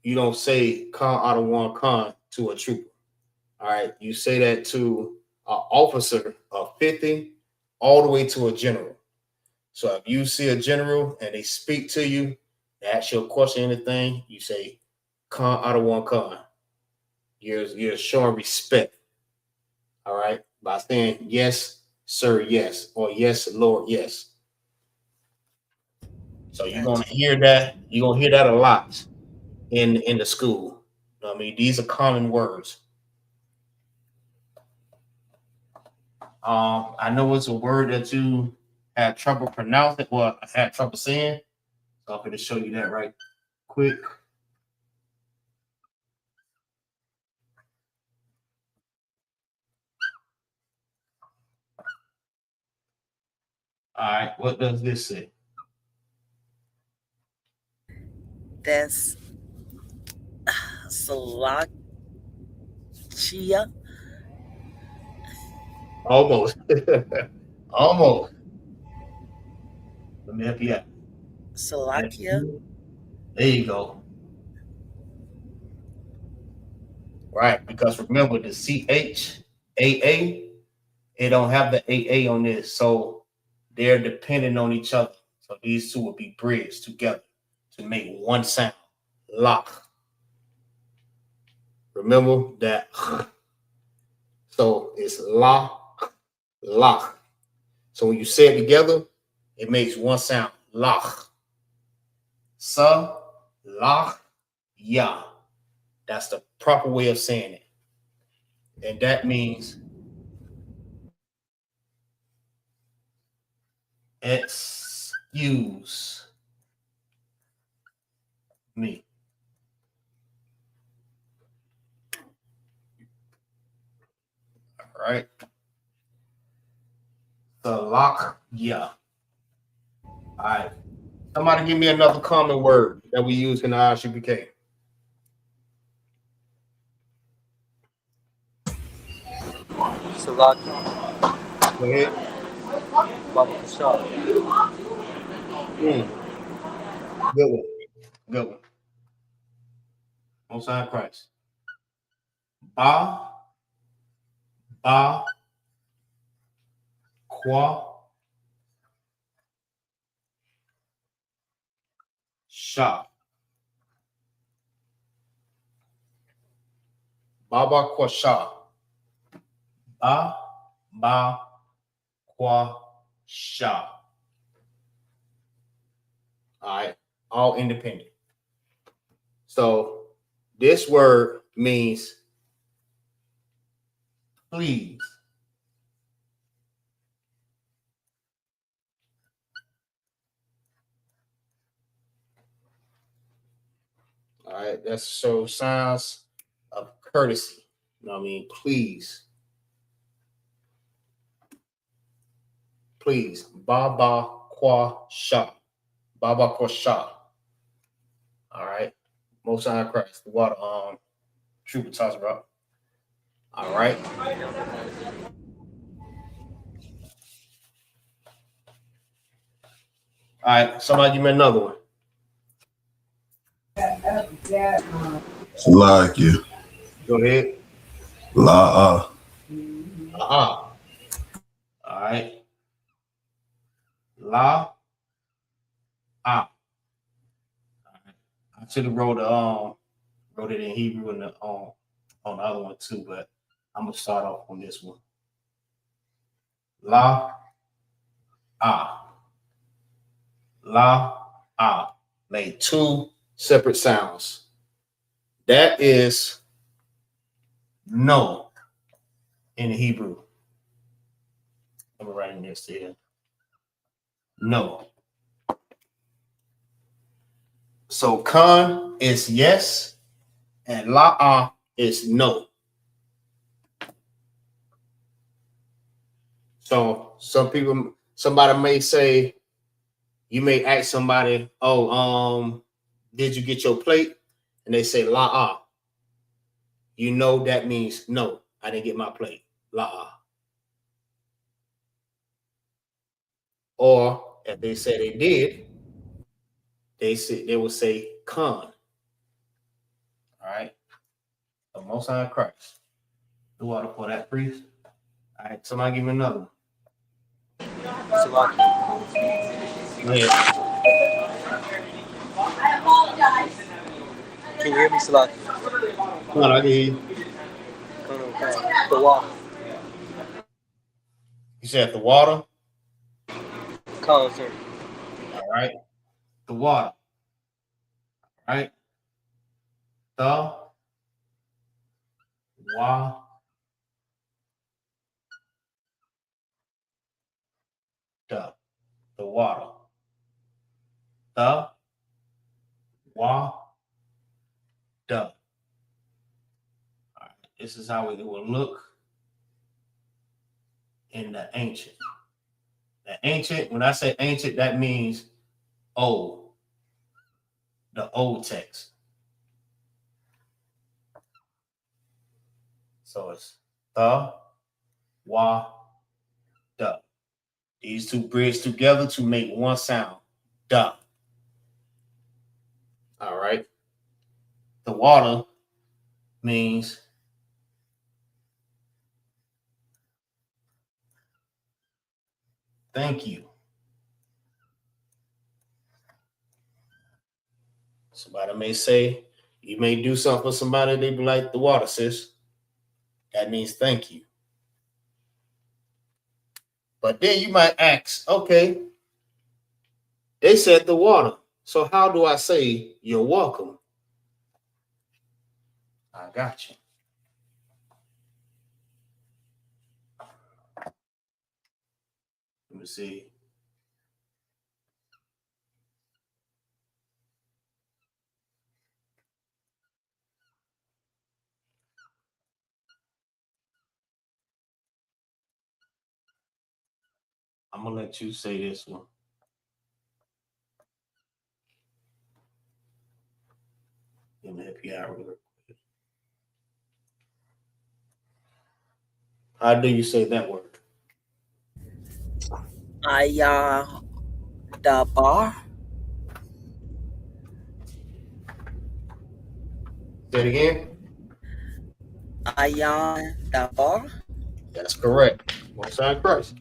you don't say con out of one con to a trooper. All right, you say that to an officer of 50 all the way to a general. So if you see a general and they speak to you, they ask you a question, anything, you say con out of one con. You're showing respect. All right, by saying yes, sir, yes, or yes, Lord, yes. So you're gonna hear that. You're gonna hear that a lot in the school. I mean, these are common words. I know it's a word that you had trouble pronouncing or had trouble saying. So I'm going to show you that right quick. All right, what does this say? That's Salakia. Almost. Almost. Let me help you out. Salakia. There you go. Right, because remember the CHAA, it don't have the AA on this, so they're dependent on each other. So these two will be bridged together to make one sound. Lock. Remember that. So it's la, lock. So when you say it together, it makes one sound. Lock. Sa, lock, ya. That's the proper way of saying it. And that means excuse me. All right. The lock, yeah. All right. Somebody give me another common word that we use in the I.S.U.P.K. Salakia. Go ahead. Baba Kashab. Good one. Good one. On side Christ. Ba, qua, sha. Baba qua sha. Ba, qua, sha. All right. All independent. So this word means please. All right, that's so signs of courtesy. You know what I mean? Please. Please. Baba qua sha. Baba qua sha. All right. Most High Christ. The water Trooper talks about. All right. All right. Somebody give me another one. Salakia. Go ahead. La. All right. La. I should have wrote it in Hebrew and on the other one too, but I'm gonna start off on this one. La. La. Made two separate sounds. That is no in Hebrew. I'm writing this here. No. So kan is yes, and la'a is no. So somebody may say, you may ask somebody, oh, did you get your plate? And they say la'a. You know that means no, I didn't get my plate. La'a. Or if they say they did, they will say con. All right. The Most High Christ. The water for that priest. All right. Somebody give me another one. Salakia. Go ahead. I apologize. Can you hear me, Salakia? Come on, I can hear you. The water. You said the water? Concert. All right. The water. All right. The wa the water. The wa the. All right. This is how it will look in the ancient. The ancient, when I say ancient, that means old. The old text. So it's the wa the. These two bridge together to make one sound. Da. All right. The water means thank you. Somebody may say, you may do something for somebody, they be like, the water, sis. That means thank you. But then you might ask, okay, they said the water. So how do I say you're welcome? I got you. Let me see. I'm going to let you say this one. Let me help you out real quick. How do you say that word? the bar. Say it again. The bar. That's correct. Most High Christ.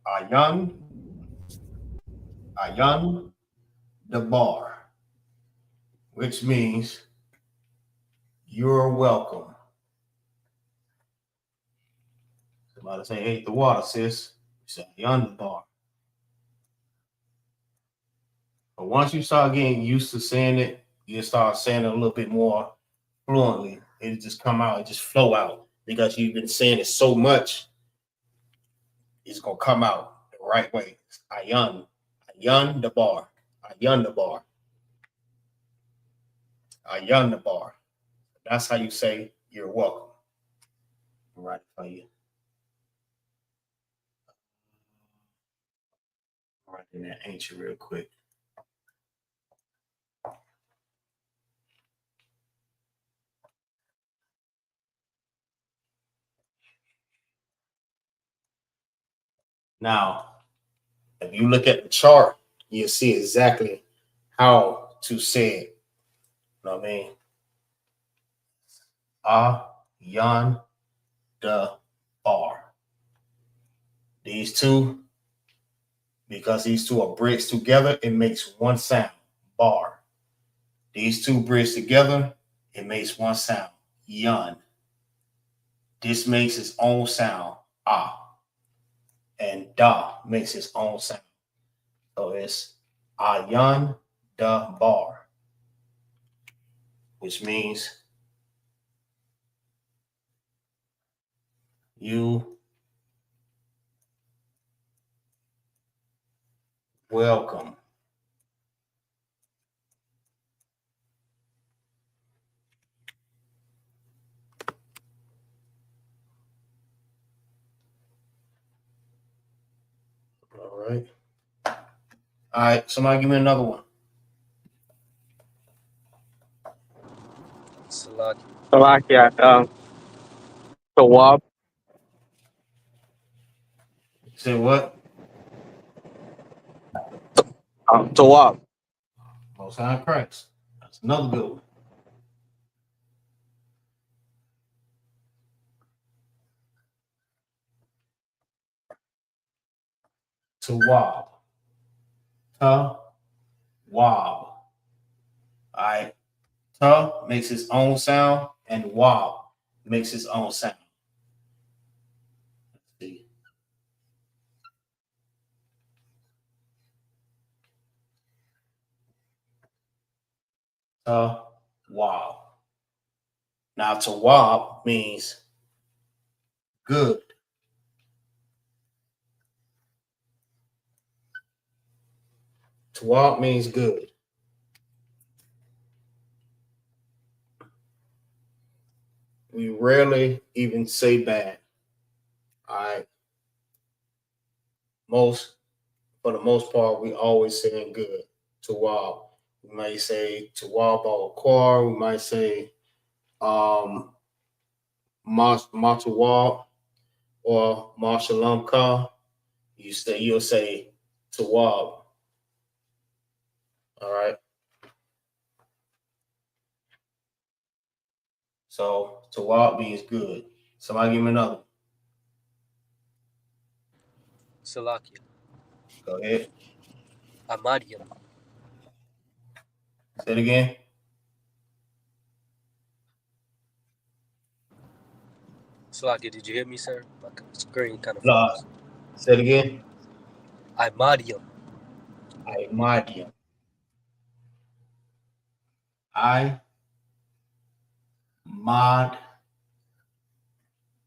Ayan the bar, which means you're welcome. Somebody say, hey, the water, sis. You say, Ayan the bar. But once you start getting used to saying it, you start saying it a little bit more fluently. It just come out, it just flow out because you've been saying it so much. It's gonna come out the right way. Ayan the bar, Ayan the bar, Ayan the bar. That's how you say you're welcome. Right for you. Right in that ancient real quick. Now, if you look at the chart, you'll see exactly how to say it. You know what I mean? Ayan the bar. These two, because these two are bridged together, it makes one sound, bar. These two bridged together, it makes one sound, yun. This makes its own sound, ah. And da makes its own sound. So it's ayan the bar, which means you welcome. All right. All right. Somebody give me another one. Salakia. Tawab. Say what? Tawab. Most High Christ. That's another good one. Tawab. Ta-wab. All right. Ta makes its own sound, and wab makes its own sound. Let's see. Tawab. Now, tawab means good. Tawab means good. We rarely even say bad. All right. For the most part, we always saying good. Tawab. We might say tawab al-Qar. We might say matawab or mashalam ka. You'll say tawab. All right. So tawab means good. Somebody give me another. Salakia. Go ahead. Amadium. Say it again. Salakia, did you hear me, sir? My screen kind of No. froze. Say it again. Imadium. Imadium.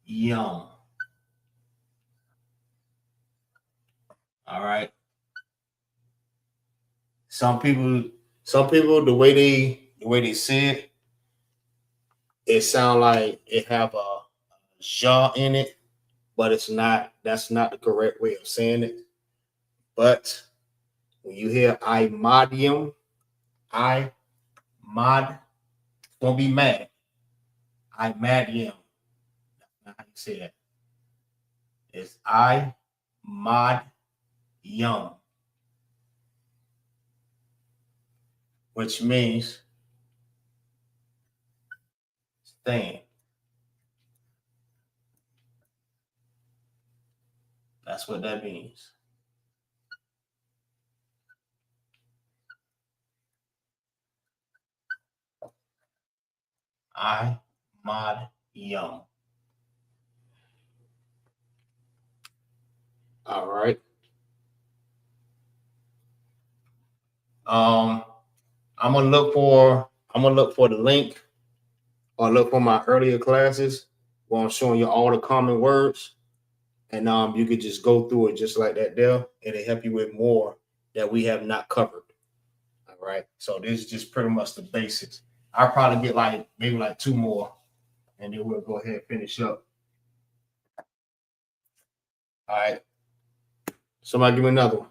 Yum. All right. Some people, the way they say it sound like it have a jaw in it, but it's not. That's not the correct way of saying it. But when you hear imadium, don't be mad. Imadium. That's not how you say that. It's imadium, which means stand. That's what that means. Imadium. All right. I'm gonna look for the link or look for my earlier classes where I'm showing you all the common words, and you could just go through it just like that there, and it'll help you with more that we have not covered. All right. So this is just pretty much the basics. I'll probably get maybe two more, and then we'll go ahead and finish up. All right. Somebody give me another one.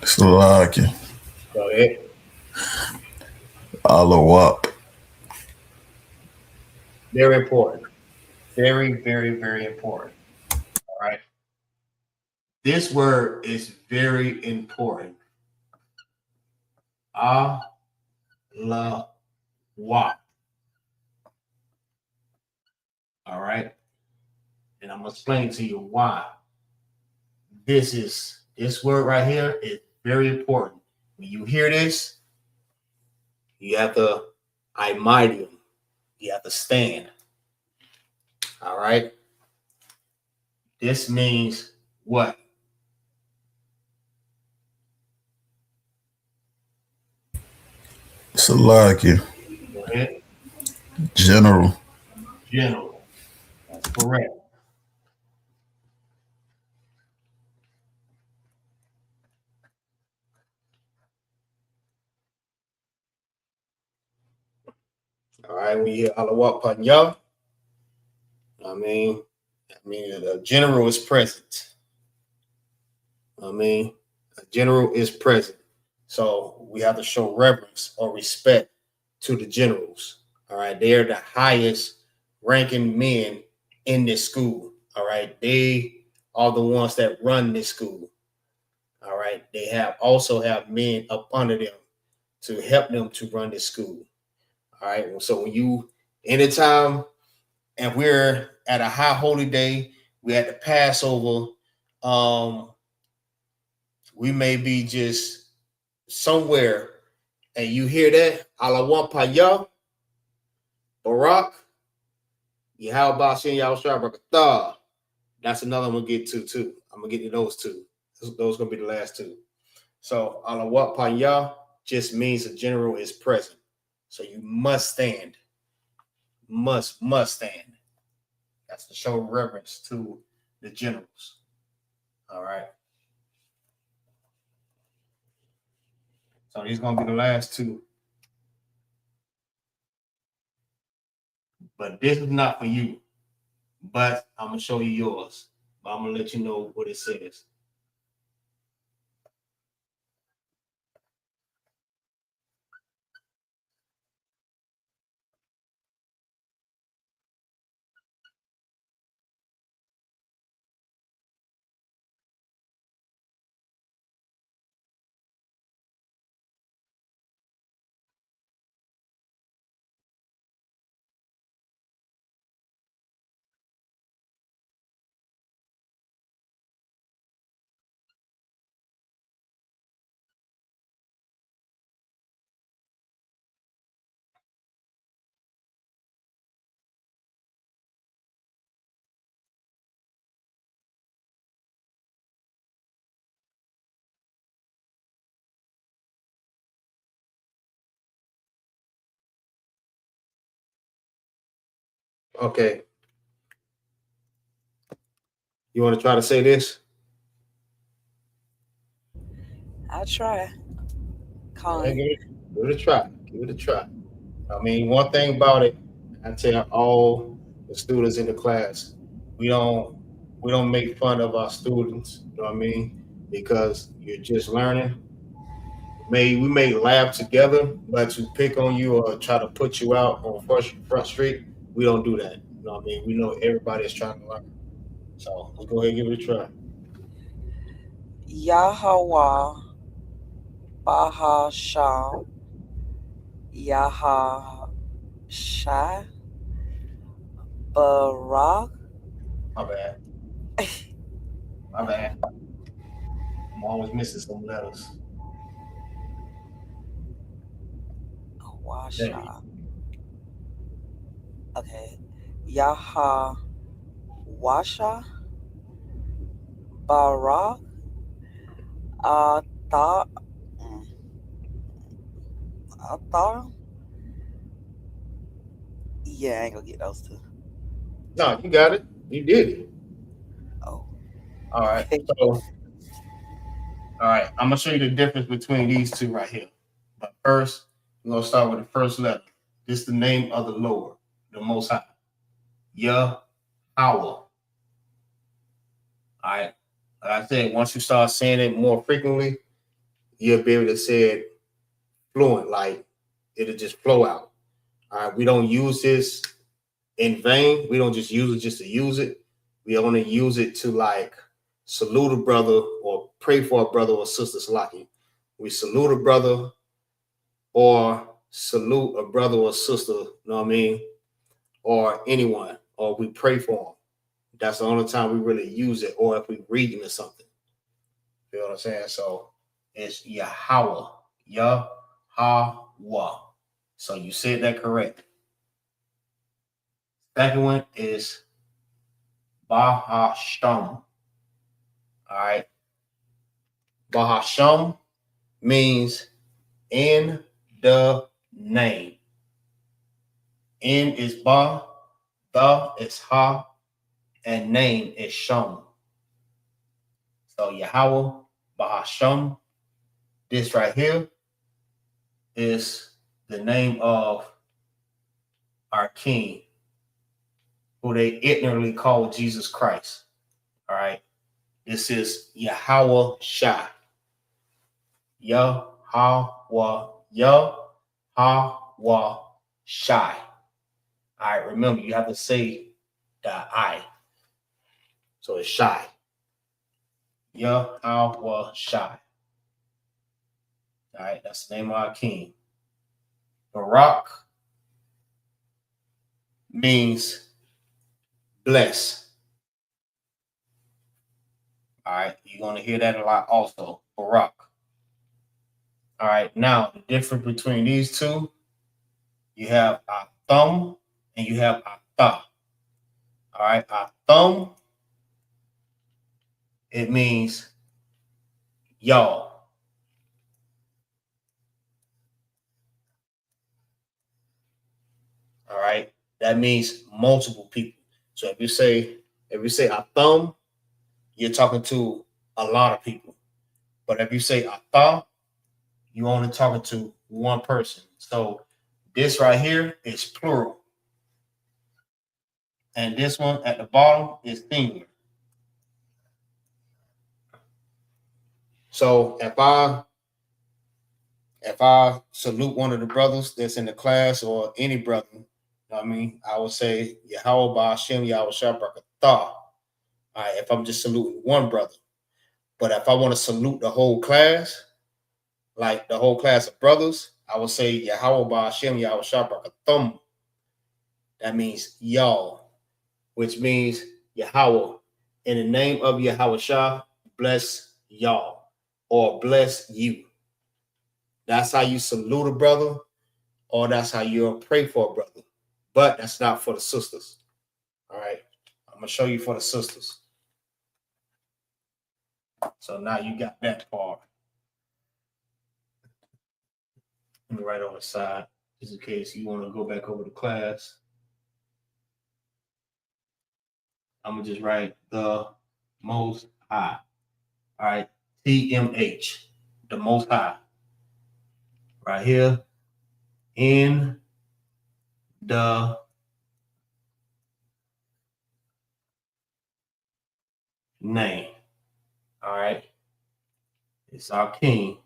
Salakia. Go ahead. I.S.U.P.K. Very important. Very, very, very important. All right. This word is very important. Allah. All right. And I'm going to explain to you why. This word right here is very important. When you hear this, you have to imadium. You have to stand. All right. This means what? Salakia. Go ahead. General. That's correct. All right. When you hear Allah Panya, I mean, the general is present. A general is present. So we have to show reverence or respect to the generals. All right. They are the highest ranking men in this school. All right. They are the ones that run this school. All right. They also have men up under them to help them to run this school. All right. So anytime, and we're at a high holy day, we're at the Passover, we may be just somewhere and you hear that, Alawan Paya, Barak, Yahweh Shem Yahushua, that's another I'm gonna get to too. I'm gonna get to those two. Those are gonna be the last two. So Alawan Paya just means the general is present. So you must stand. Must stand. That's to show reverence to the generals. All right. So these gonna be the last two. But this is not for you. But I'm gonna show you yours. But I'm gonna let you know what it says. Okay. You want to try to say this? I'll try. Give Colin. it a try. Give it a try. I mean, one thing about it, I tell all the students in the class, we don't make fun of our students, you know what I mean? Because you're just learning. We may laugh together, but to pick on you or try to put you out on front street, we don't do that. You know what I mean? We know everybody is trying to learn. So let's go ahead and give it a try. Yahweh Bahasham Yahashai Barak. My bad. My bad. I'm always missing some letters. Washa. Okay. Yaha Washa Barak Atha Atha. Yeah, I ain't gonna get those two. No, you got it. You did it. Oh. All right. Okay. So, all right. I'm gonna show you the difference between these two right here. But first, we're gonna start with the first letter. This is the name of the Lord, the Most High. Yahweh. All right. Like I said, once you start saying it more frequently, you'll be able to say it fluent, like it'll just flow out. All right. We don't use this in vain. We don't just use it just to use it. We only use it to like salute a brother or pray for a brother or sister. Salaki. We salute a brother or salute a brother or sister, you know what I mean? Or anyone, or we pray for them. That's the only time we really use it, or if we reading or something. You know what I'm saying? So it's Yahweh. Yahweh. So you said that correct. Second one is Bahasham. All right. Bahasham means in the name. In is Ba, the is Ha, and name is Sham. So Yahweh, Bahasham, this right here is the name of our King, who they ignorantly call Jesus Christ. All right. This is Yahweh Shai. Yahweh, Yahweh Shai. All right, remember, you have to say the I. So it's Shai. Yahweh Shai. All right, that's the name of our King. Barak means bless. All right, you're going to hear that a lot also. Barak. All right, now the difference between these two, you have a thumb and you have a tha. All right, a thumb, it means y'all. All right, that means multiple people. So if you say a thumb, you're talking to a lot of people. But if you say a tha, you're only talking to one person. So this right here is plural. And this one at the bottom is singular. So if I salute one of the brothers that's in the class or any brother, you know what I mean, I would say Yahweh Ba'Shem Yahweh Shabrakatah. All right, if I'm just saluting one brother. But if I want to salute the whole class, like the whole class of brothers, I would say Yahweh Ba'Shem Yahweh Shabrakatah. That means y'all, which means Yahweh. In the name of Yahweh Shah, bless y'all or bless you. That's how you salute a brother, or that's how you'll pray for a brother. But that's not for the sisters. All right. I'm going to show you for the sisters. So now you got that part. Let me write on the side, just in case you want to go back over the class. I'm going to just write the Most High. All right. TMH, the Most High. Right here. In the name. All right. It's our King.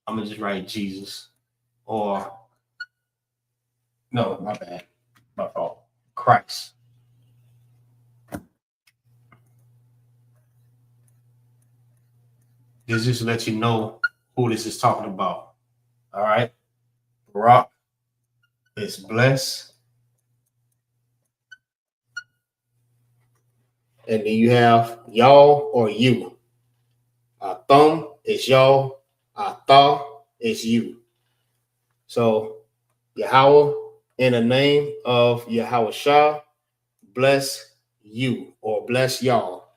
I'm going to just write Jesus. Or, no, my bad. My fault. Christ. This just let you know who this is talking about. All right. Rock is blessed. And then you have y'all or you. Our thumb is y'all. Our tha is you. So Yahweh, in the name of Yahweh Shah, bless you or bless y'all.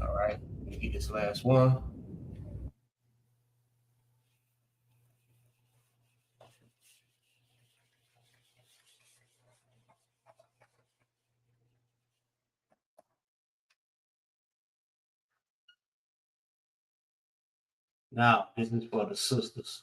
All right. Let me get this last one. Now, this is for the sisters.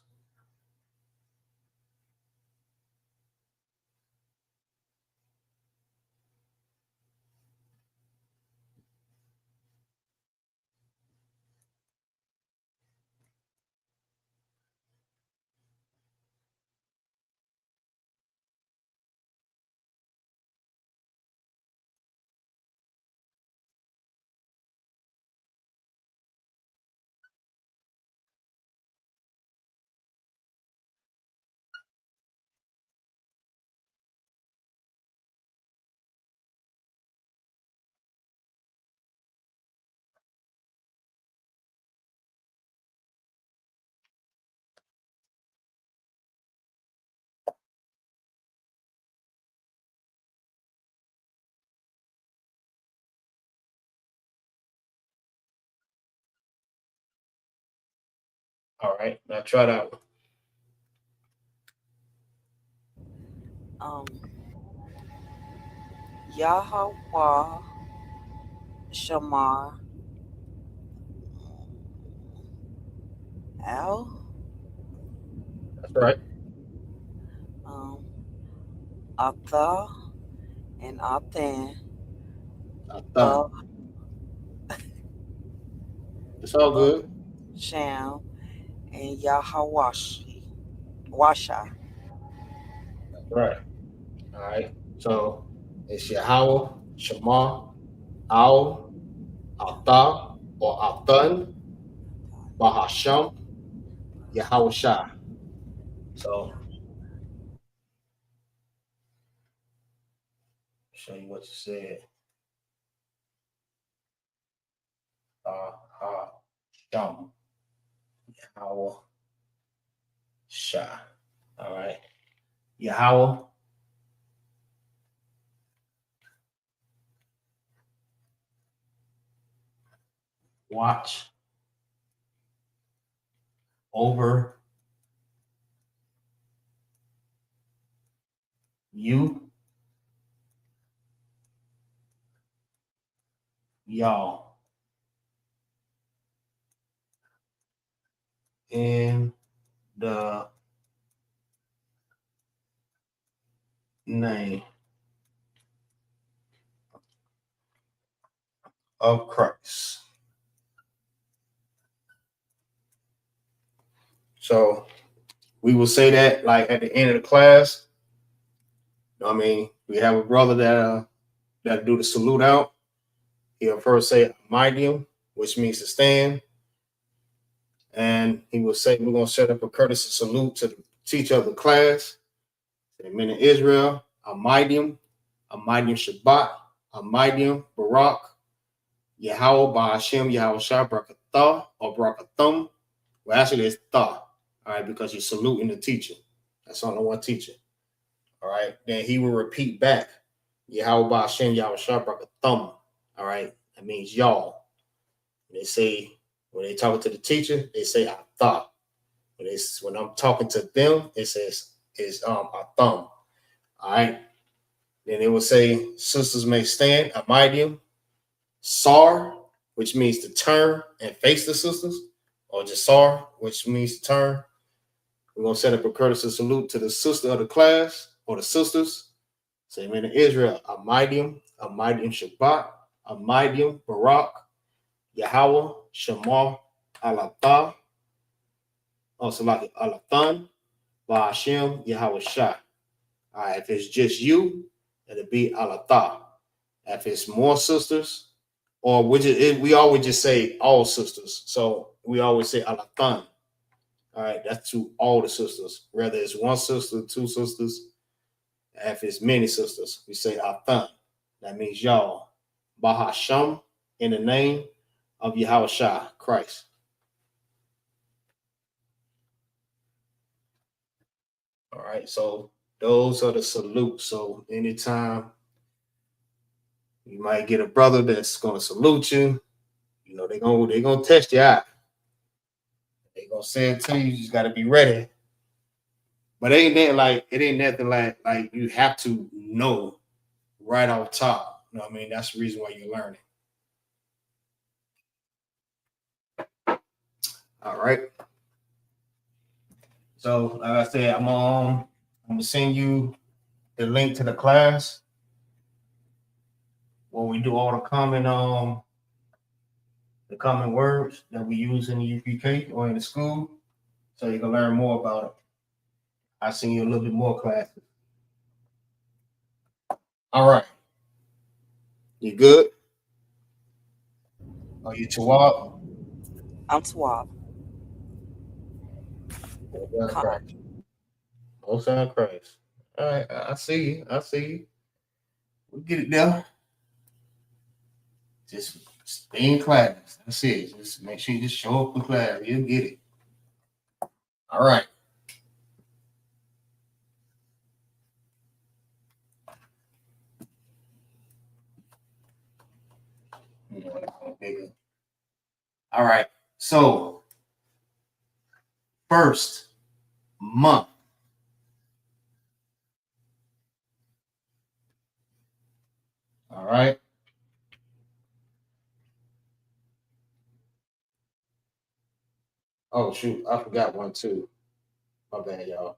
All right, now try that one. Yahweh Shamar Al. That's right. Atha and Athan. Atha. It's all good. Sham and Yahawashi. Washa. That's right. All right. So it's Yahweh, Shema, Al, Atha, or Athan, Bahasham, Yahweh Shah. So show you what you said. Dumb. Yahweh Shah. All right. Yahweh. Watch over you, y'all, in the name of Christ. So we will say that like at the end of the class. I mean, we have a brother that do the salute out. He'll first say "Midium," which means to stand, and he will say, "We're gonna set up a courtesy salute to the teacher of the class." Amen in Israel, Amidium Shabbat, Amidium Barak, Yahweh Ba'ashem, Yahweh Shah, Brakatah, or Brakathum. Well, actually, it's Tha, all right, because you're saluting the teacher. That's only one teacher, all right. Then he will repeat back, Yahweh Ba'ashem, Yahweh Shah, Brakathum, all right. That means y'all. They say, when they talking to the teacher, they say, I thought. When I'm talking to them, it says, it's a thumb. All right. Then it will say, sisters may stand, a medium, sar, which means to turn and face the sisters, or just sar, which means to turn. We're going to set up a courtesy salute to the sister of the class, or the sisters. Say, amen in Israel, a medium Shabbat, a medium Barak, Yahweh, Shema, Alatha, or Salaki Alathan, Ba'ashem, Yahweh Shah. All right, if it's just you, it'll be Alatha. If it's more sisters, or we always just say all sisters. So we always say Alathan. All right, that's to all the sisters. Whether it's one sister, two sisters, if it's many sisters, we say Athan. That means y'all. Bahasham, in the name of Yahweh Shah, Christ. All right, so those are the salutes. So anytime you might get a brother that's gonna salute you, you know, they're gonna test you out. They're gonna say it to you, you just gotta be ready. But it ain't nothing like you have to know right off top. You know what I mean? That's the reason why you're learning. All right. So like I said, I'm gonna send you the link to the class where we do all the common words that we use in the U.P.K. or in the school, so you can learn more about it. I'll send you a little bit more classes. All right. You good? Are you Tawab? I'm Swab. Most sound Christ. All right, I see you. We'll get it there. Just stay in class. That's it. Just make sure you just show up in class. You'll get it. All right. All right. So, first month. All right. Oh, shoot. I forgot one too. My bad, y'all.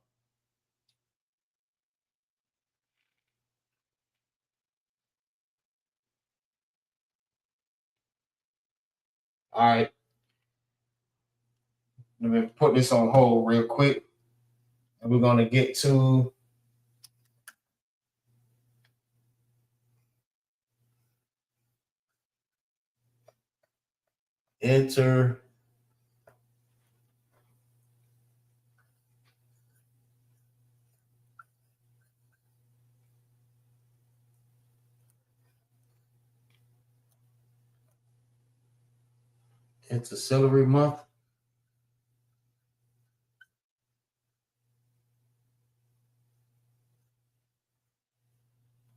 All right. Let me put this on hold real quick. And we're going to get to enter Intercalary month.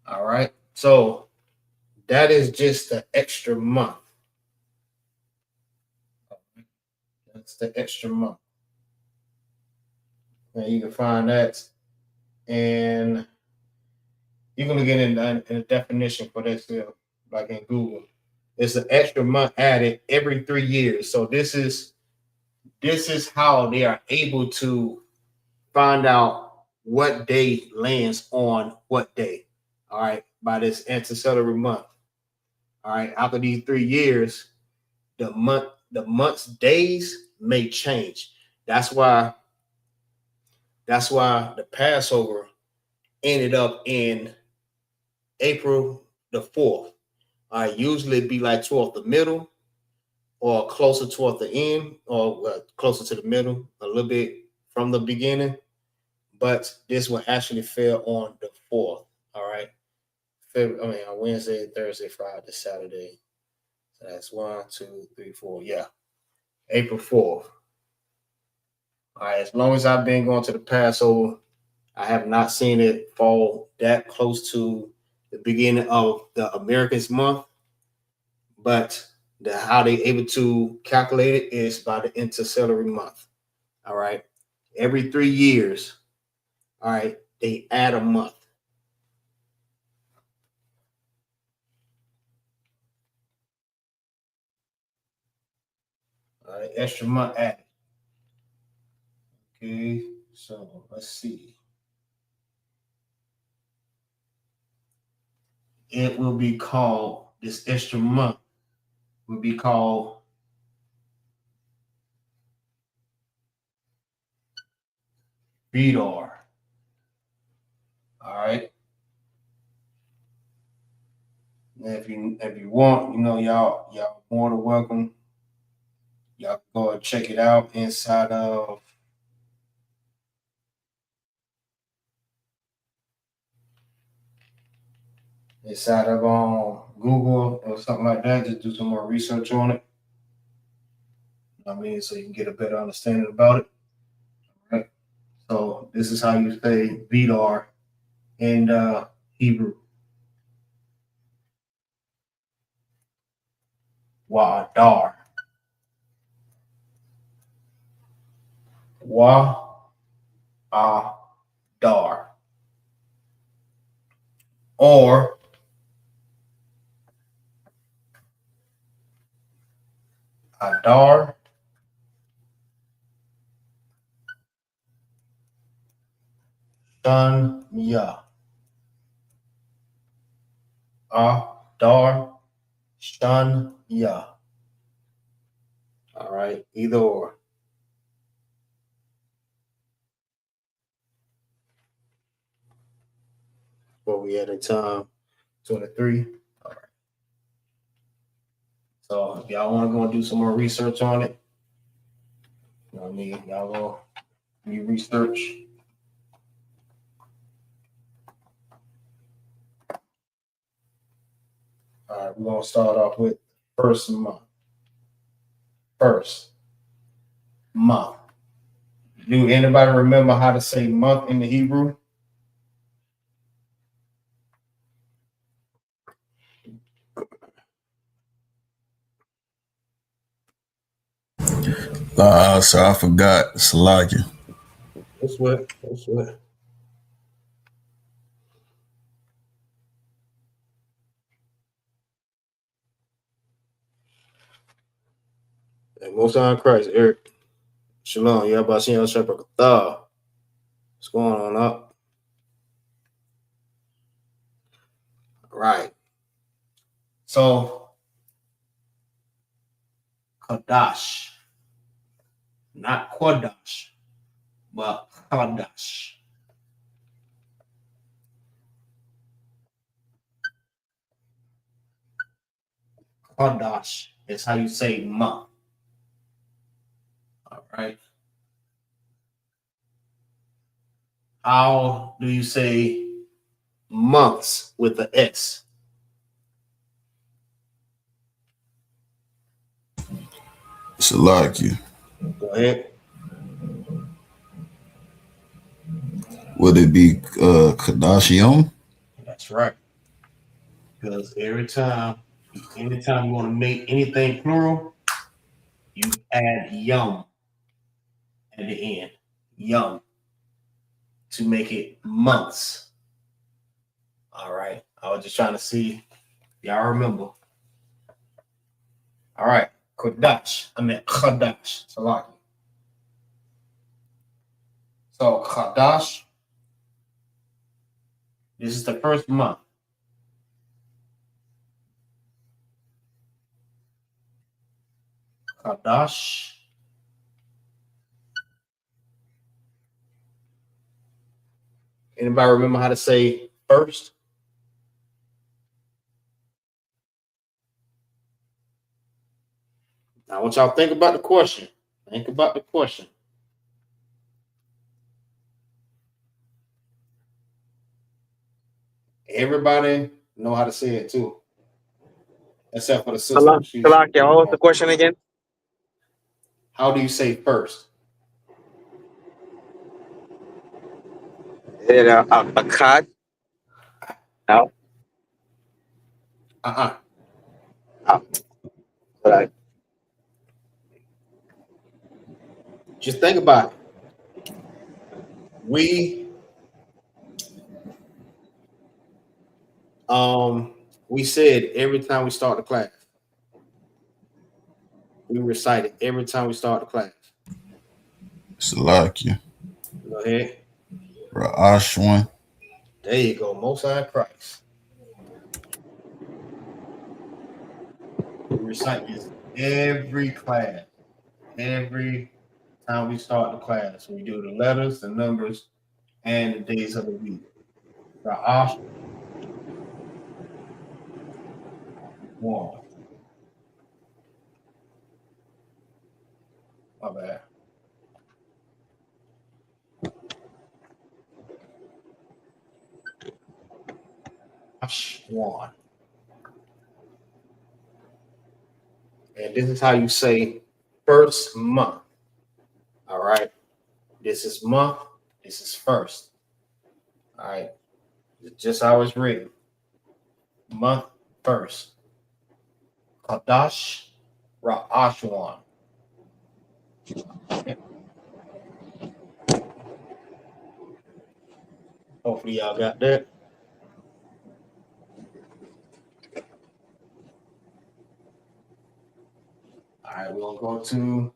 All right. So that is just the extra month. That's the extra month. And you can find that, and you can look in a definition for this, like in Google. It's an extra month added every 3 years. So this is how they are able to find out what day lands on what day. All right, by this intercalary month. All right, after these 3 years, the month's days may change. That's why the Passover ended up in April the 4th. All right, usually it'd be like toward the middle or closer toward the end, or closer to the middle, a little bit from the beginning. But this one actually fell on the 4th. All right. On Wednesday, Thursday, Friday, Saturday. So that's 1, 2, 3, 4. Yeah. April 4th. All right. As long as I've been going to the Passover, I have not seen it fall that close to the beginning of the Americans month. But how they able to calculate it is by the intercalary month. All right. Every 3 years, all right, they add a month. All right, extra month added. Okay, so let's see. It will be called, this extra month will be called Vidar. All right. And if you want, y'all more than welcome. Y'all go and check it out inside of Google or something like that. Just do some more research on it. I mean, so you can get a better understanding about it. All right. So this is how you say Vidar in Hebrew. Wadar. Wa-a-dar. Or Adar. Shanya. Adar. Shanya. All right, either or. Where we at in time? 23. All right. So if y'all want to go and do some more research on it, you know what I mean? Y'all go do research. All right, we're gonna start off with first month. First month. Do anybody remember how to say month in the Hebrew? So I forgot. Salakia. What's what? And most on Christ, Eric. Shalom. Yabashim Shepherd. What's going on up? All right. So Qadash. Not Qadash, but Qadash. Qadash is how you say month. All right. How do you say months with the S? Salakia. Go ahead. Would it be Kardashian? That's right. Because anytime you want to make anything plural, you add yum at the end. Yum to make it months. All right. I was just trying to see. Y'all remember. All right. Qadash. I meant Qadash. Salaki. So Qadash. This is the first month. Qadash. Anybody remember how to say first? Now, I want y'all to think about the question. Think about the question. Everybody know how to say it too, except for the sister. Salakia, what was the question again? How do you say first? Is it a cut? No. Oh, right. Just think about it. We said every time we start the class. We recite it every time we start the class. Salakia. Go ahead. Lashawan. There you go. Most High Christ. We recite this every class. Every time we start the class. We do the letters, the numbers, and the days of the week. Ra'ash. One. My bad. One. And this is how you say first month. All right. This is month. This is first. All right. It's just how it's written. Month first. Qadash Ra'ashwan. Hopefully y'all got that. All right, we're gonna go to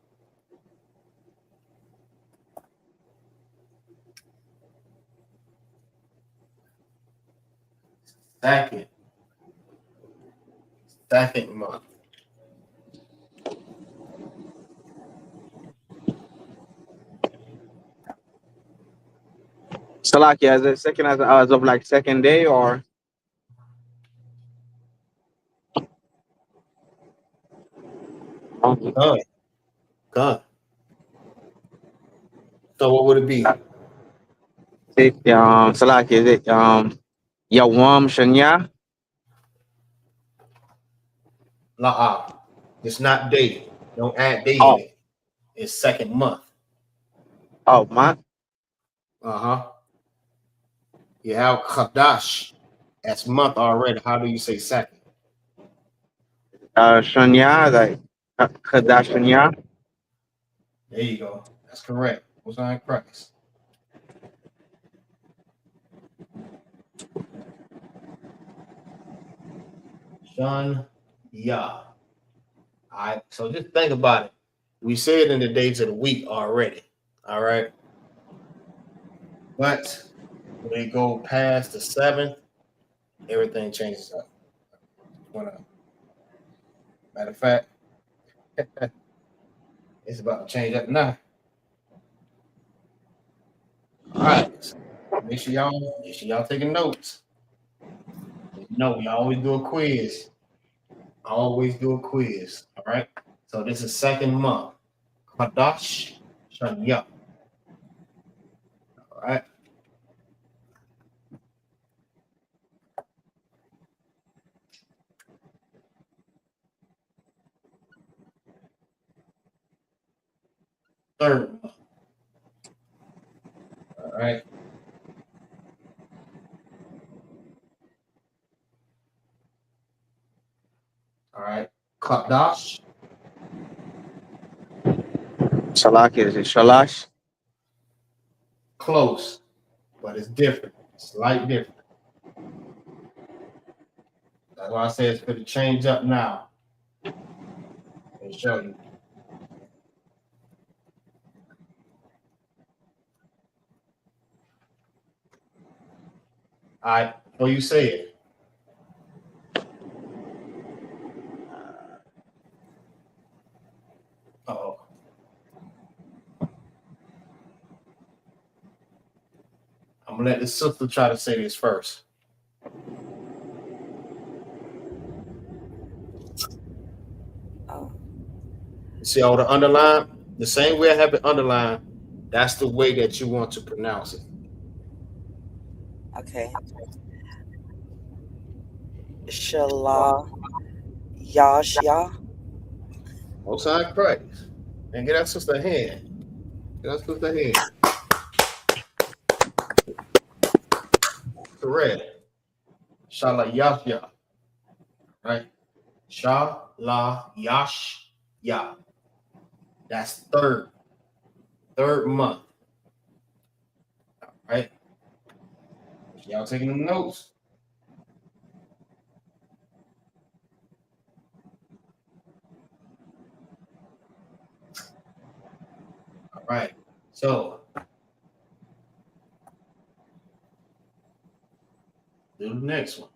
second month. Salakia, is it second as of like second day or? God. So what would it be? Salakia, is it Yawam Shanya? La'ah. It's not day. Don't add day in it. It's second month. Oh, month. Uh-huh. You have Qadash. That's month already. How do you say second? Shanya, like Kadash Shanya. There you go. That's correct. What's on Christ? Shun Yah. All right. So just think about it. We said in the days of the week already. All right. But when they go past the 7th, everything changes up. Matter of fact, it's about to change up now. All right. Make sure y'all taking notes. No, we always do a quiz. Always do a quiz. All right. So this is second month. Qadash Shanya. All right. third month. All right. All right. Qadash. Salak is it Shalash? Close, but it's different. Slight different. That's why I say it's going to change up now. Let me show you. All right. Before you say it. Uh-oh. I'm going to let the sister try to say this first. See all the underline? The same way I have it underlined, that's the way that you want to pronounce it. Okay. Shala Yashya. Most High Christ. And get that sister a hand. Get that sister a hand. Correct. Shala Yashya. Right? Shala Yashya. That's third month. All right? Y'all taking them notes? All right. So do the next one.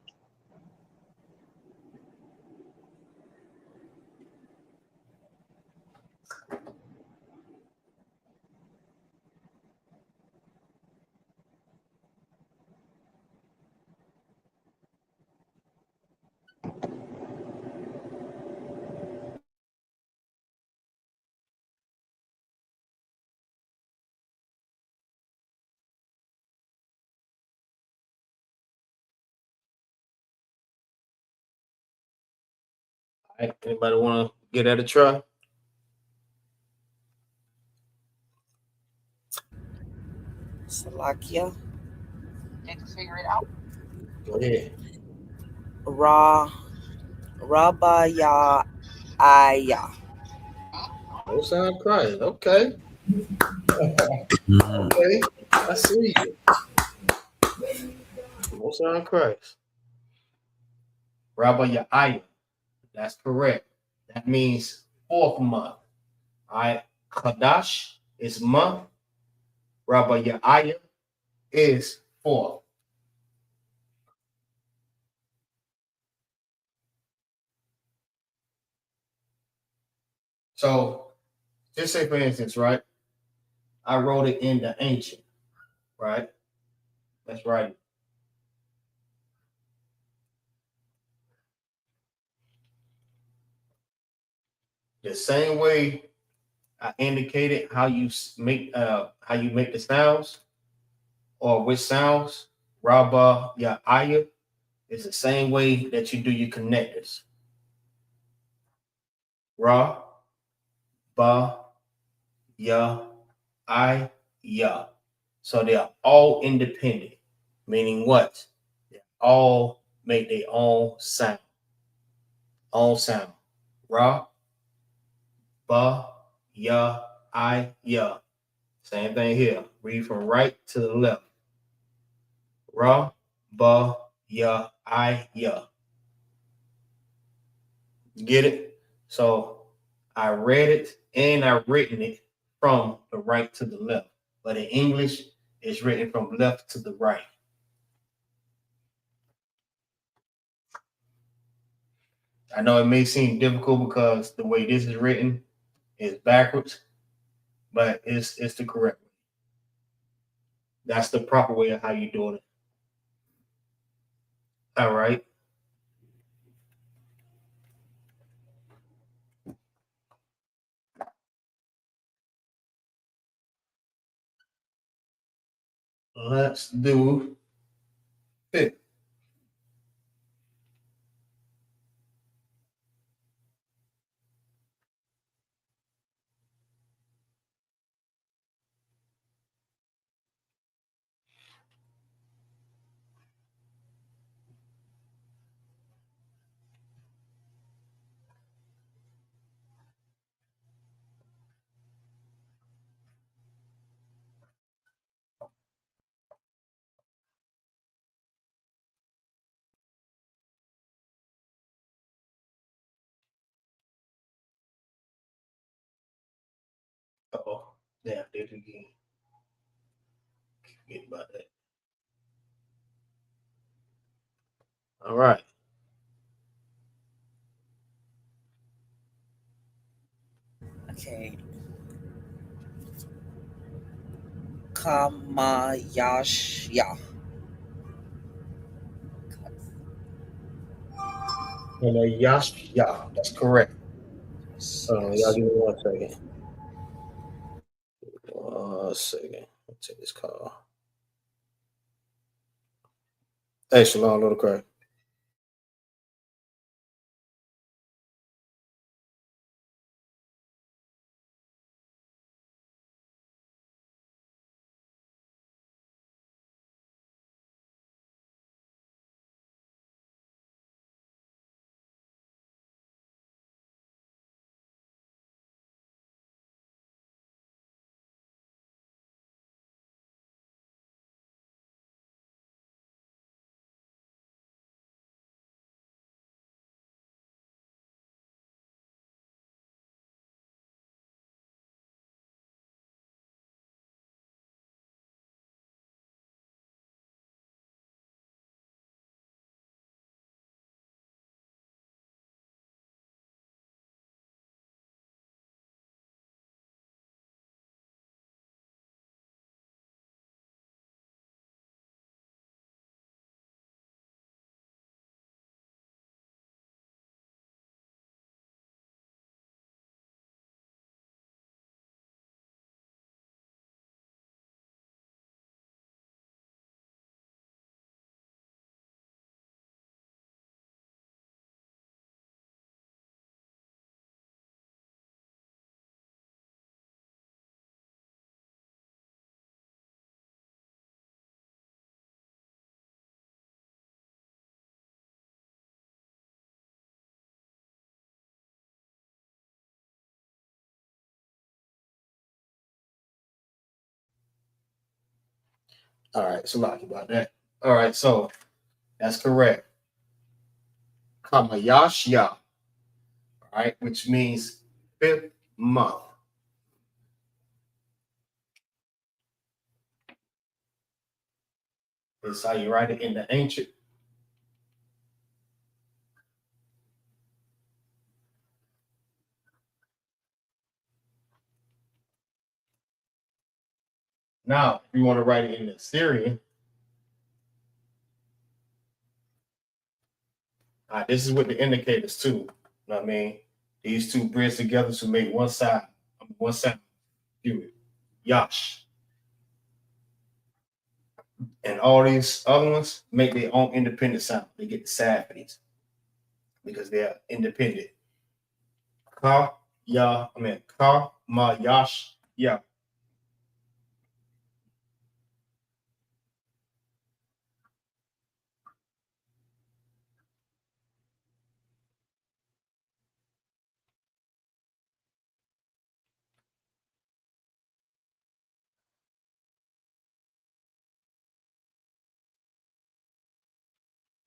All right. Anybody want to get at a try? Salakia. Go ahead. Rabaya Aya. Most High Christ. Okay. Okay. I see you. Most High Christ. Rabbi Yahya. That's correct. That means fourth month. All right. Qadash is month. Rabbi Yahya is fourth. So just say, for instance, right? I wrote it in the ancient, right? Let's write it. The same way I indicated how you make the sounds or which sounds, Rabba Yahya is the same way that you do your connectors. Ra, Ba, Ya, I, Ya. So they are all independent, meaning what? They all make their own sound. Own sound. Ra, Ba, Ya, I, Ya. Same thing here. Read from right to the left. Ra, Ba, Ya, I, Ya. Get it? So I read it and I written it from the right to the left. But in English, it's written from left to the right. I know it may seem difficult because the way this is written is backwards, but it's the correct way. That's the proper way of how you're doing it. All right. Let's do it. Oh, yeah, did it again. Forget about that. All right. Okay. Kamayashya. Yeah, that's correct. Y'all give me 1 second. 1 second. I'll take this call. Hey, Shalom, little crack. All right, so lucky about that. All right, so that's correct. Kamayashya, all right, which means 5th month. It's how you write it in the ancient. Now, if you want to write it in the Syrian, this is with the indicators too. You know what I mean? These two bridge together to make one sound. Do it. Yash. And all these other ones make their own independent sound. They get the sad for these because they're independent. Ka, ma, yash, ya.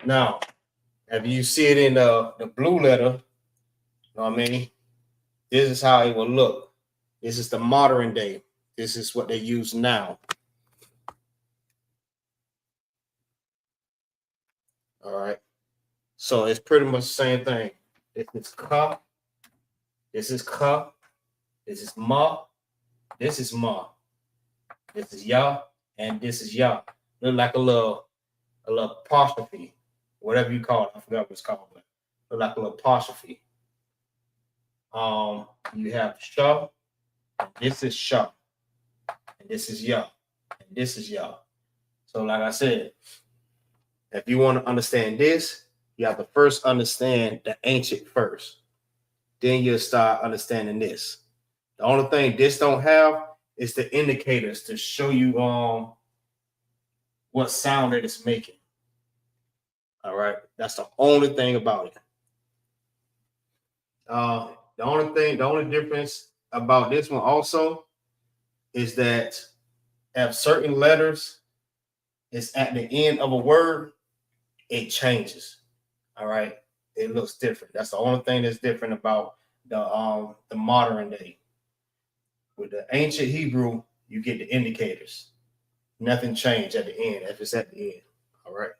Now, if you see it in the blue letter, you know what I mean? This is how it will look. This is the modern day. This is what they use now. All right. So it's pretty much the same thing. This is ka, this is ka, this is ma, this is ma, this is ya, and this is ya. Look like a little apostrophe, whatever you call it. I forgot what it's called, but look like a little apostrophe. You have sha, and this is sha, and this is ya, and this is ya. So, like I said, if you want to understand this, you have to first understand the ancient first. Then you'll start understanding this. The only thing this don't have is the indicators to show you what sound that it's making. All right, that's the only thing about it. The only difference about this one also is that if certain letters is at the end of a word, it changes. All right, it looks different. That's the only thing that's different about the modern day. With the ancient Hebrew, you get the indicators. Nothing changed at the end if it's at the end. All right.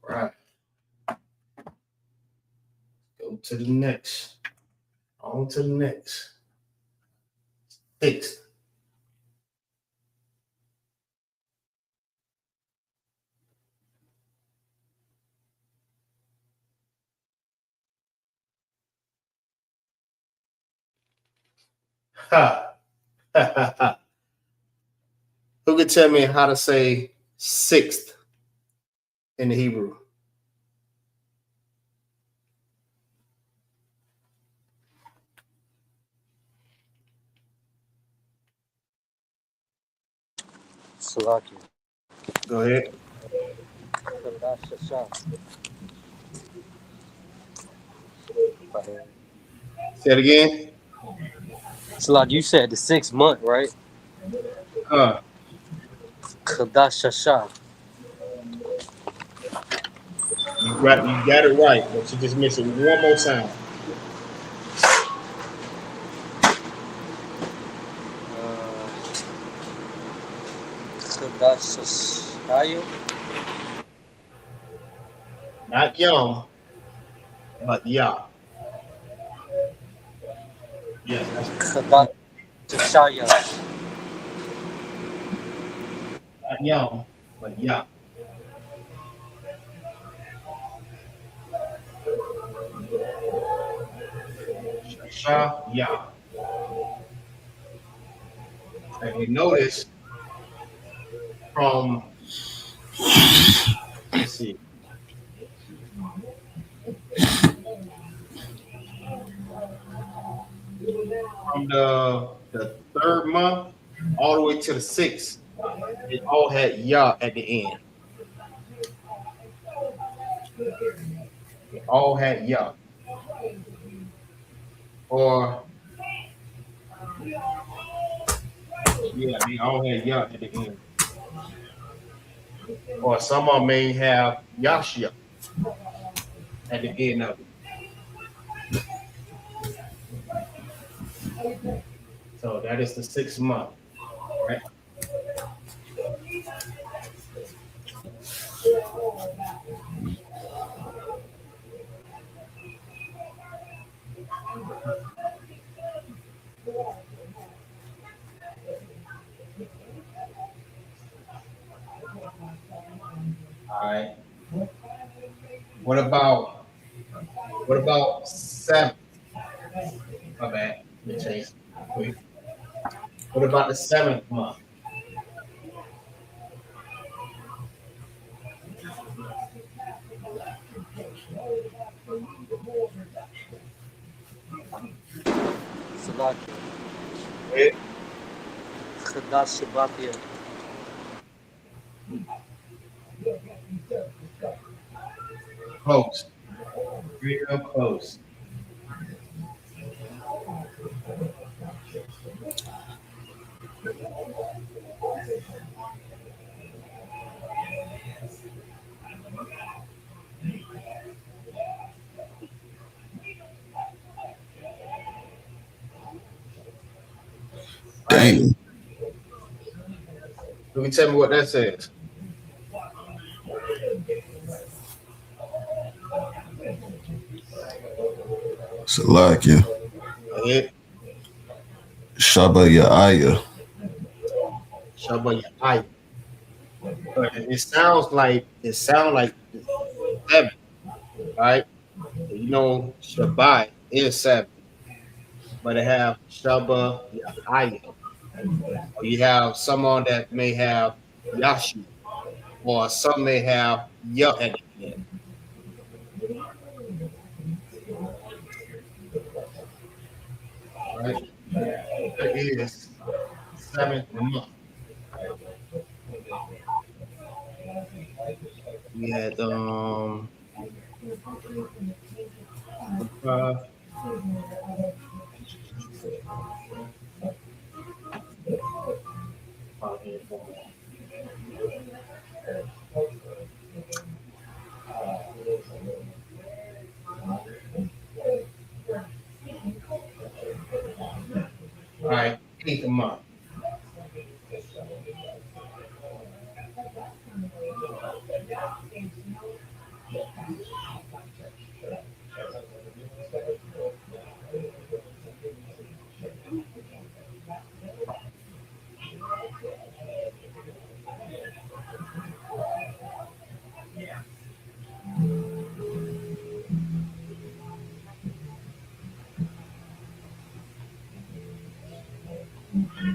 Right. Go to the next. On to the next. Sixth. Ha. Who could tell me how to say sixth in the Hebrew? Salaki. Go ahead. Say it again. Salaki, you said the 6th month, right? Qadash. You got it right, but you just missed it one more time. Qadash. Not Yom, but Yah. Yes, that's Qadash. not Yom, but Yah. Shah Yah. And you notice from, let's see, from the third month all the way to the sixth, it all had Yah at the end. It all had Yah. Or, yeah, they all had Yah at the end. Or some of them may have Yashia at the end of it. So that is the 6th month, right? All right. What about 7th? My bad. Let me change quick. What about the 7th month? Salaki. Yeah. Qadash Shabbatia. Close. Real close. Right. Damn. You can tell me what that says. Salakia. Go ahead. Shaba Ya'aya. Shabbat Yahai. But it sounds like 7, right? You know, Shabbat is 7, but it have Shabbat Yahai. Or you have someone that may have Yashi, or some may have Yah at the end. Right? That is 7th month. We had uh, All right, 8th month.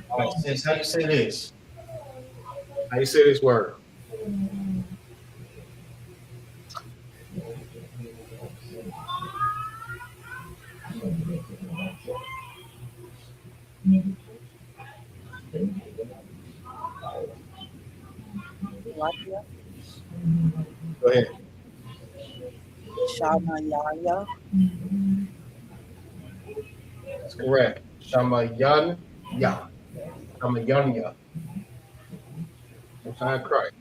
All right, sis, how you say this? How you say this word? Latvia, Go ahead. Shamayaya, That's correct. Shamayanya. Shamayanya. Most High Christ.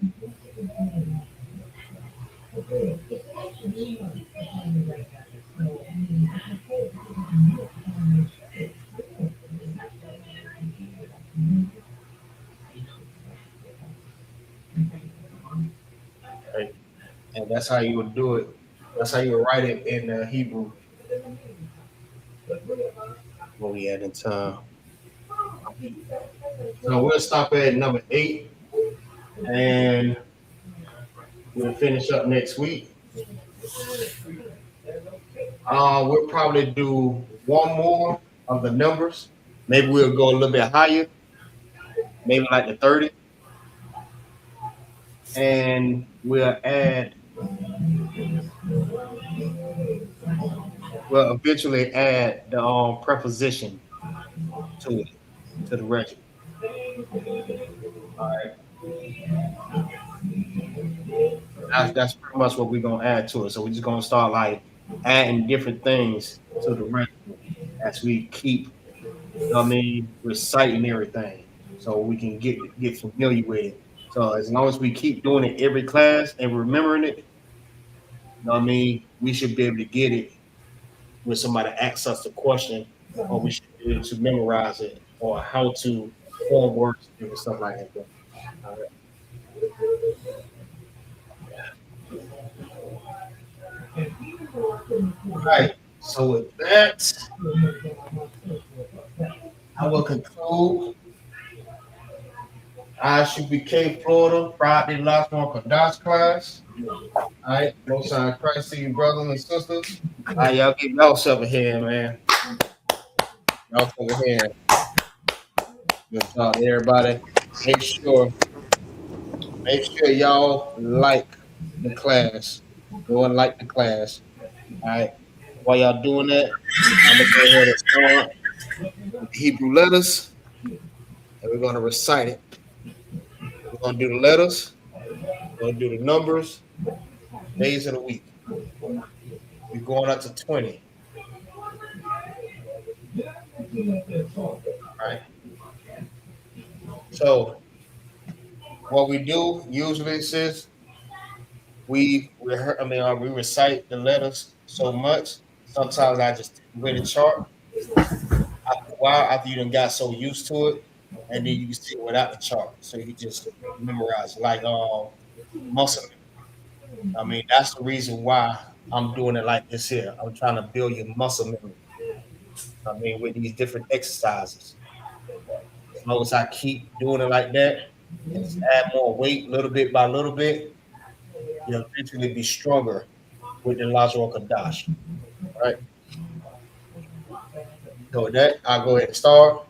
Right? And that's how you would do it. That's how you would write it in Hebrew. Where we at in time? So we'll stop at number 8, and we'll finish up next week. We'll probably do one more of the numbers. Maybe we'll go a little bit higher, maybe like the 30, and we'll eventually add the preposition to it, to the rest. All right. That's pretty much what we're gonna add to it. So we're just gonna start like adding different things to the rest as we keep, reciting everything, so we can get familiar with it. So as long as we keep doing it every class and remembering it, we should be able to get it when somebody asks us the question, or we should be able to memorize it, or how to form words and stuff like that. All right. So with that, I will conclude I.S.U.P.K. Florida Friday Lashawan Qadash class. All right, most High Christ to you, brothers and sisters. All right, y'all give y'all self a hand, man. Y'all self a hand. Good job, everybody. Make sure y'all like the class. Go and like the class. All right. While y'all doing that, I'm gonna go ahead and start with the Hebrew letters, and we're gonna recite it. We're gonna do the letters. We're gonna do the numbers, days of the week. We're going up to 20. All right. So what we do usually is we recite the letters so much. Sometimes I just take away the chart after a while, after you done got so used to it, and then you can see it without the chart. So you can just memorize it like muscle memory. That's the reason why I'm doing it like this here. I'm trying to build your muscle memory. With these different exercises. As long as I keep doing it like that and just add more weight little bit by little bit, you'll eventually be stronger with the Lashawan Qadash. All right. So with that, I'll go ahead and start.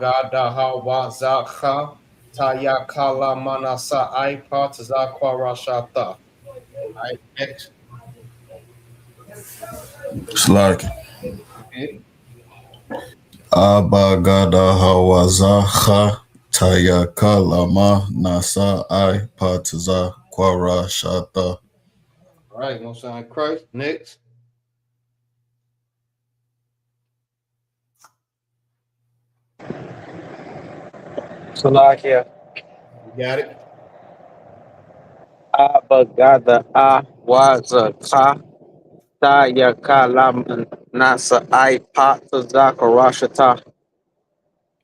Gadaha wa zakha taya kala manasa I partiza kwarashata. All right, next. Slaki. Okay. Abagada hawazaha tayaka lama nasa I patiza kwara shata. All right, Most High Christ. Next. Salakia. You got it? Abagada Awaza Ka Taya Kalam Nasa I Pot Zakarashata. All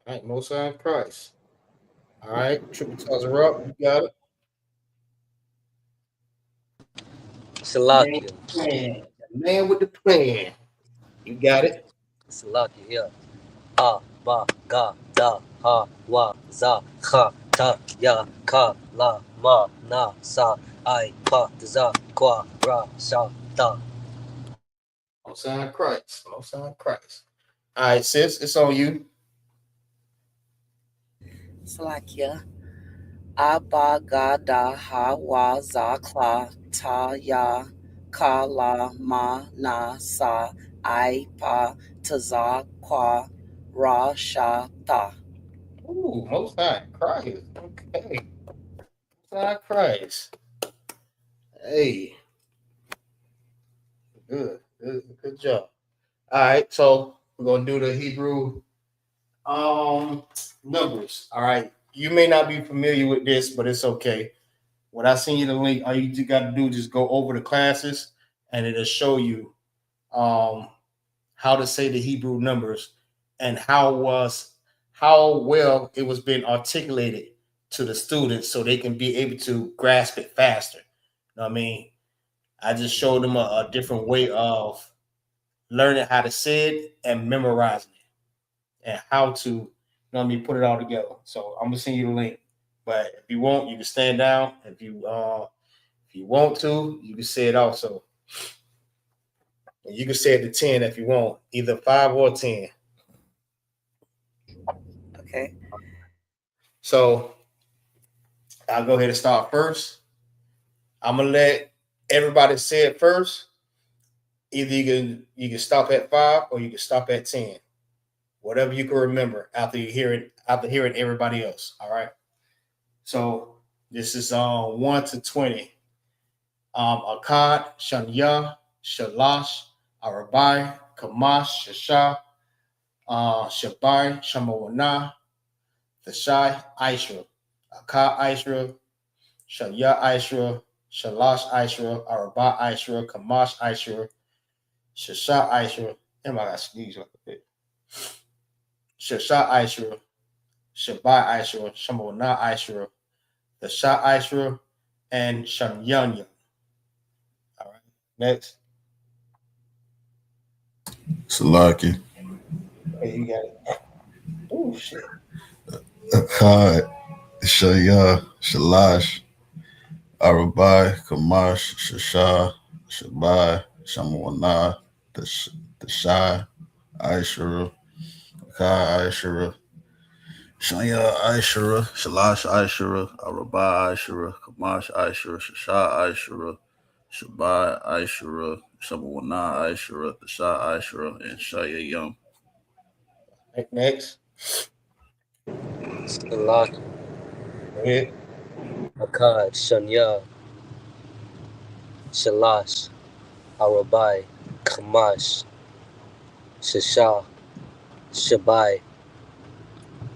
right, Most High Christ. All right, triple toes are up. You got it. Man with Salakia. the plan. The man with the plan. You got it. Salakia, yeah. A, ba, ga, da, ha, wa, za, cha, ta, ya, ka, la, ma, na, sa, I, pa, za, kwa, ra, sha, ta. Most High Christ. Most High Christ. All right, sis, it's on you. Salakia. Abagada hawa zakla ta ya kala ma na sa I pa taza kwa ra sha ta. Ooh, Most High Christ. Okay. Most High Christ. Hey, good job. All right, so we're gonna do the Hebrew numbers. All right. You may not be familiar with this, but it's okay. When I send you the link, all you got to do is just go over the classes and it'll show you um how to say the Hebrew numbers and how well it was being articulated to the students so they can be able to grasp it faster. You know what I mean? I just showed them a different way of learning how to say it and memorizing it and how to, you know what I mean, put it all together. So I'm gonna send you the link. But if you want, you can stand down. If you want to, you can say it also. And you can say it to 10 if you want, either 5 or 10. Okay. So I'll go ahead and start first. I'm gonna let everybody say it first. Either you can stop at 5 or you can stop at 10. Whatever you can remember after hearing everybody else. All right. So this is 1 to 20. Akkad, Shanya, Shalash, Arabai, Kamash, Shasha, Shabai, Shamawana, Thashai, Aishra, Akkad, Aishra, Shanya, Aishra, Shalash, Aishra, Arabai, Aishra, Kamash, Aishra, Shasha, Aishra. Damn, I got sneeze like a bit. Shasha, Aishra, Shabai, Aishra, Shamawana, Aishra, Thashai, Aishra, and Shamyanya. All right. Next. Salaki. Okay, you got it. Oh shit. Akkad, Shaya, Shalash, Arabai, Kamash, Shasha, Shabai, Shamawana, Tashai, Aishara, Kai Aishara, Shanya Aishara, Shalash Aishara, Arabai Aishara, Kamash Aishara, Shasha Aishara, Shabai Aishara, Shamawana Aishara, Tashai Aishara, and Shaya Yum. Next. Salakia. Go ahead. Akkad, Shanya, Shalash, Arabai, Kamash, Shasha, Shabai,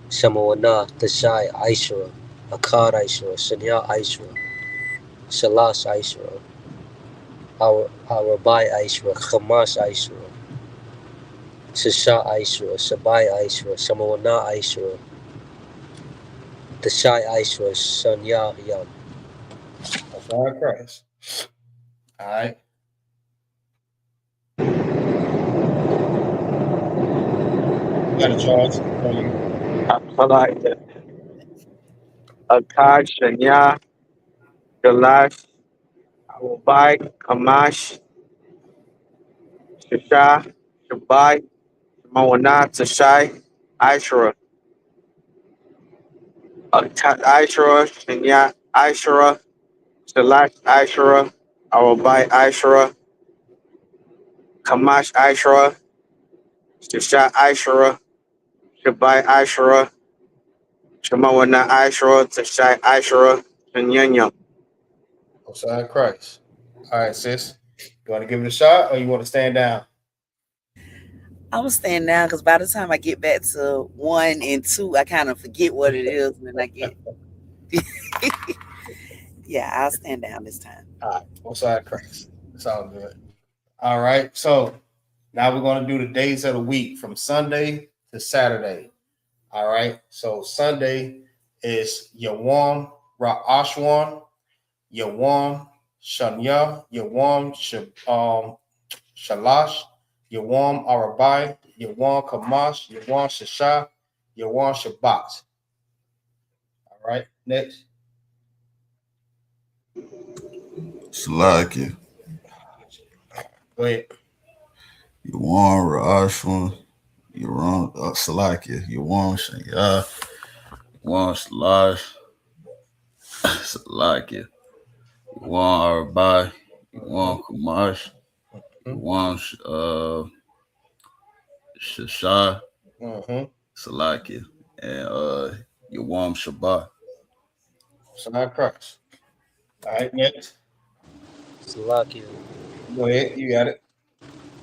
Shamawana, Tashai, Aishra, Akkad Aishra, Shanya Aishra, Shalash Aishra, Arabai Aishra, Kamash Aishra, Shasha Aishra, Shabai Aishra, Shamawana Aishra, Tashai Aishra, Shanya Yam. That's all right, Christ. All right. You got a charge on you. Salakia. Akkad Shanya Galash Awabai Kamash Shisha Shabai Mawana Tashai Aishara. Akkad Aishara Shanya Aishara Shalash Aishara Awabai Aishara Kamash Aishara Shisha Aishara Shabai Aishara Shemawana Aishara Tashai Aishara Shanyanya. That's all right, Christ. All right, sis. You want to give it a shot or you want to stand down? I'm gonna stand down because by the time I get back to 1 and 2, I kind of forget what it is when I get. Yeah, I'll stand down this time. All right, both side cracks. It's all good. All right, so now we're going to do the days of the week from Sunday to Saturday. All right, so Sunday is Yawam Ra'ashwan, Yawam Shanya, Yawam Shalash, Yawam Arabai, Yawam Kamash, Yawam Shasha, Yawam Shabbat. All right, next. Salakia. Go ahead. Yawan Ra'ashwan. Yawan Salakia. Yawan Shanya. Yawan Shalash. Salakia. Yawan Arabai. Yawan Kumash. Yawan Shasha. Salakia. And Yawam Shabbat. Side cracks. All right, next. Salakia. Go ahead, you got it.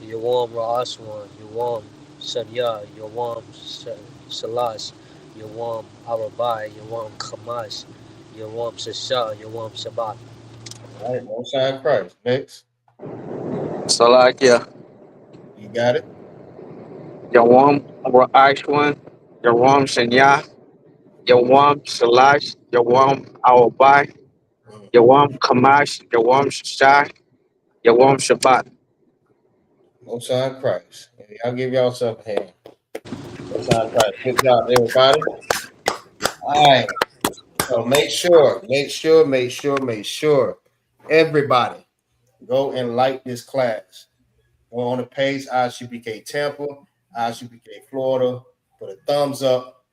Yawam Ra'aswan, Yawam Sharia, Yawam Shalash, Yawam Arabai, Yawam Kamash, Yawam Shasha, Yawam Shabbat. All right, no side cracks. Next. Salakia. You got it. Yawam Ra'ashwan. Yawam Shanya. Yawam Shalash. Yawam Awabai. Yawam Kamash. Yawam Shashai. Yawam Shabbat. No side cracks. I'll give y'all some hand. No side cracks. Good job, everybody. All right. So make sure, everybody go and like this class. Go on the page, I.S.U.P.K. Tampa, I.S.U.P.K. Florida. Put a thumbs up.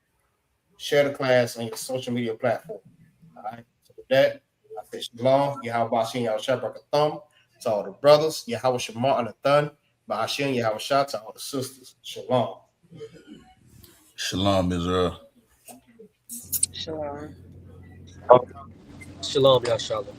Share the class on your social media platform. All right. So with that, I say shalom. Yahweh Shem Yahweh Shabbat Thumb to all the brothers. Yahweh Shema and the Thun. Bahashem Yahweh Shah to all the sisters. Shalom. Shalom, Israel. Shalom. Shalom, Yashala.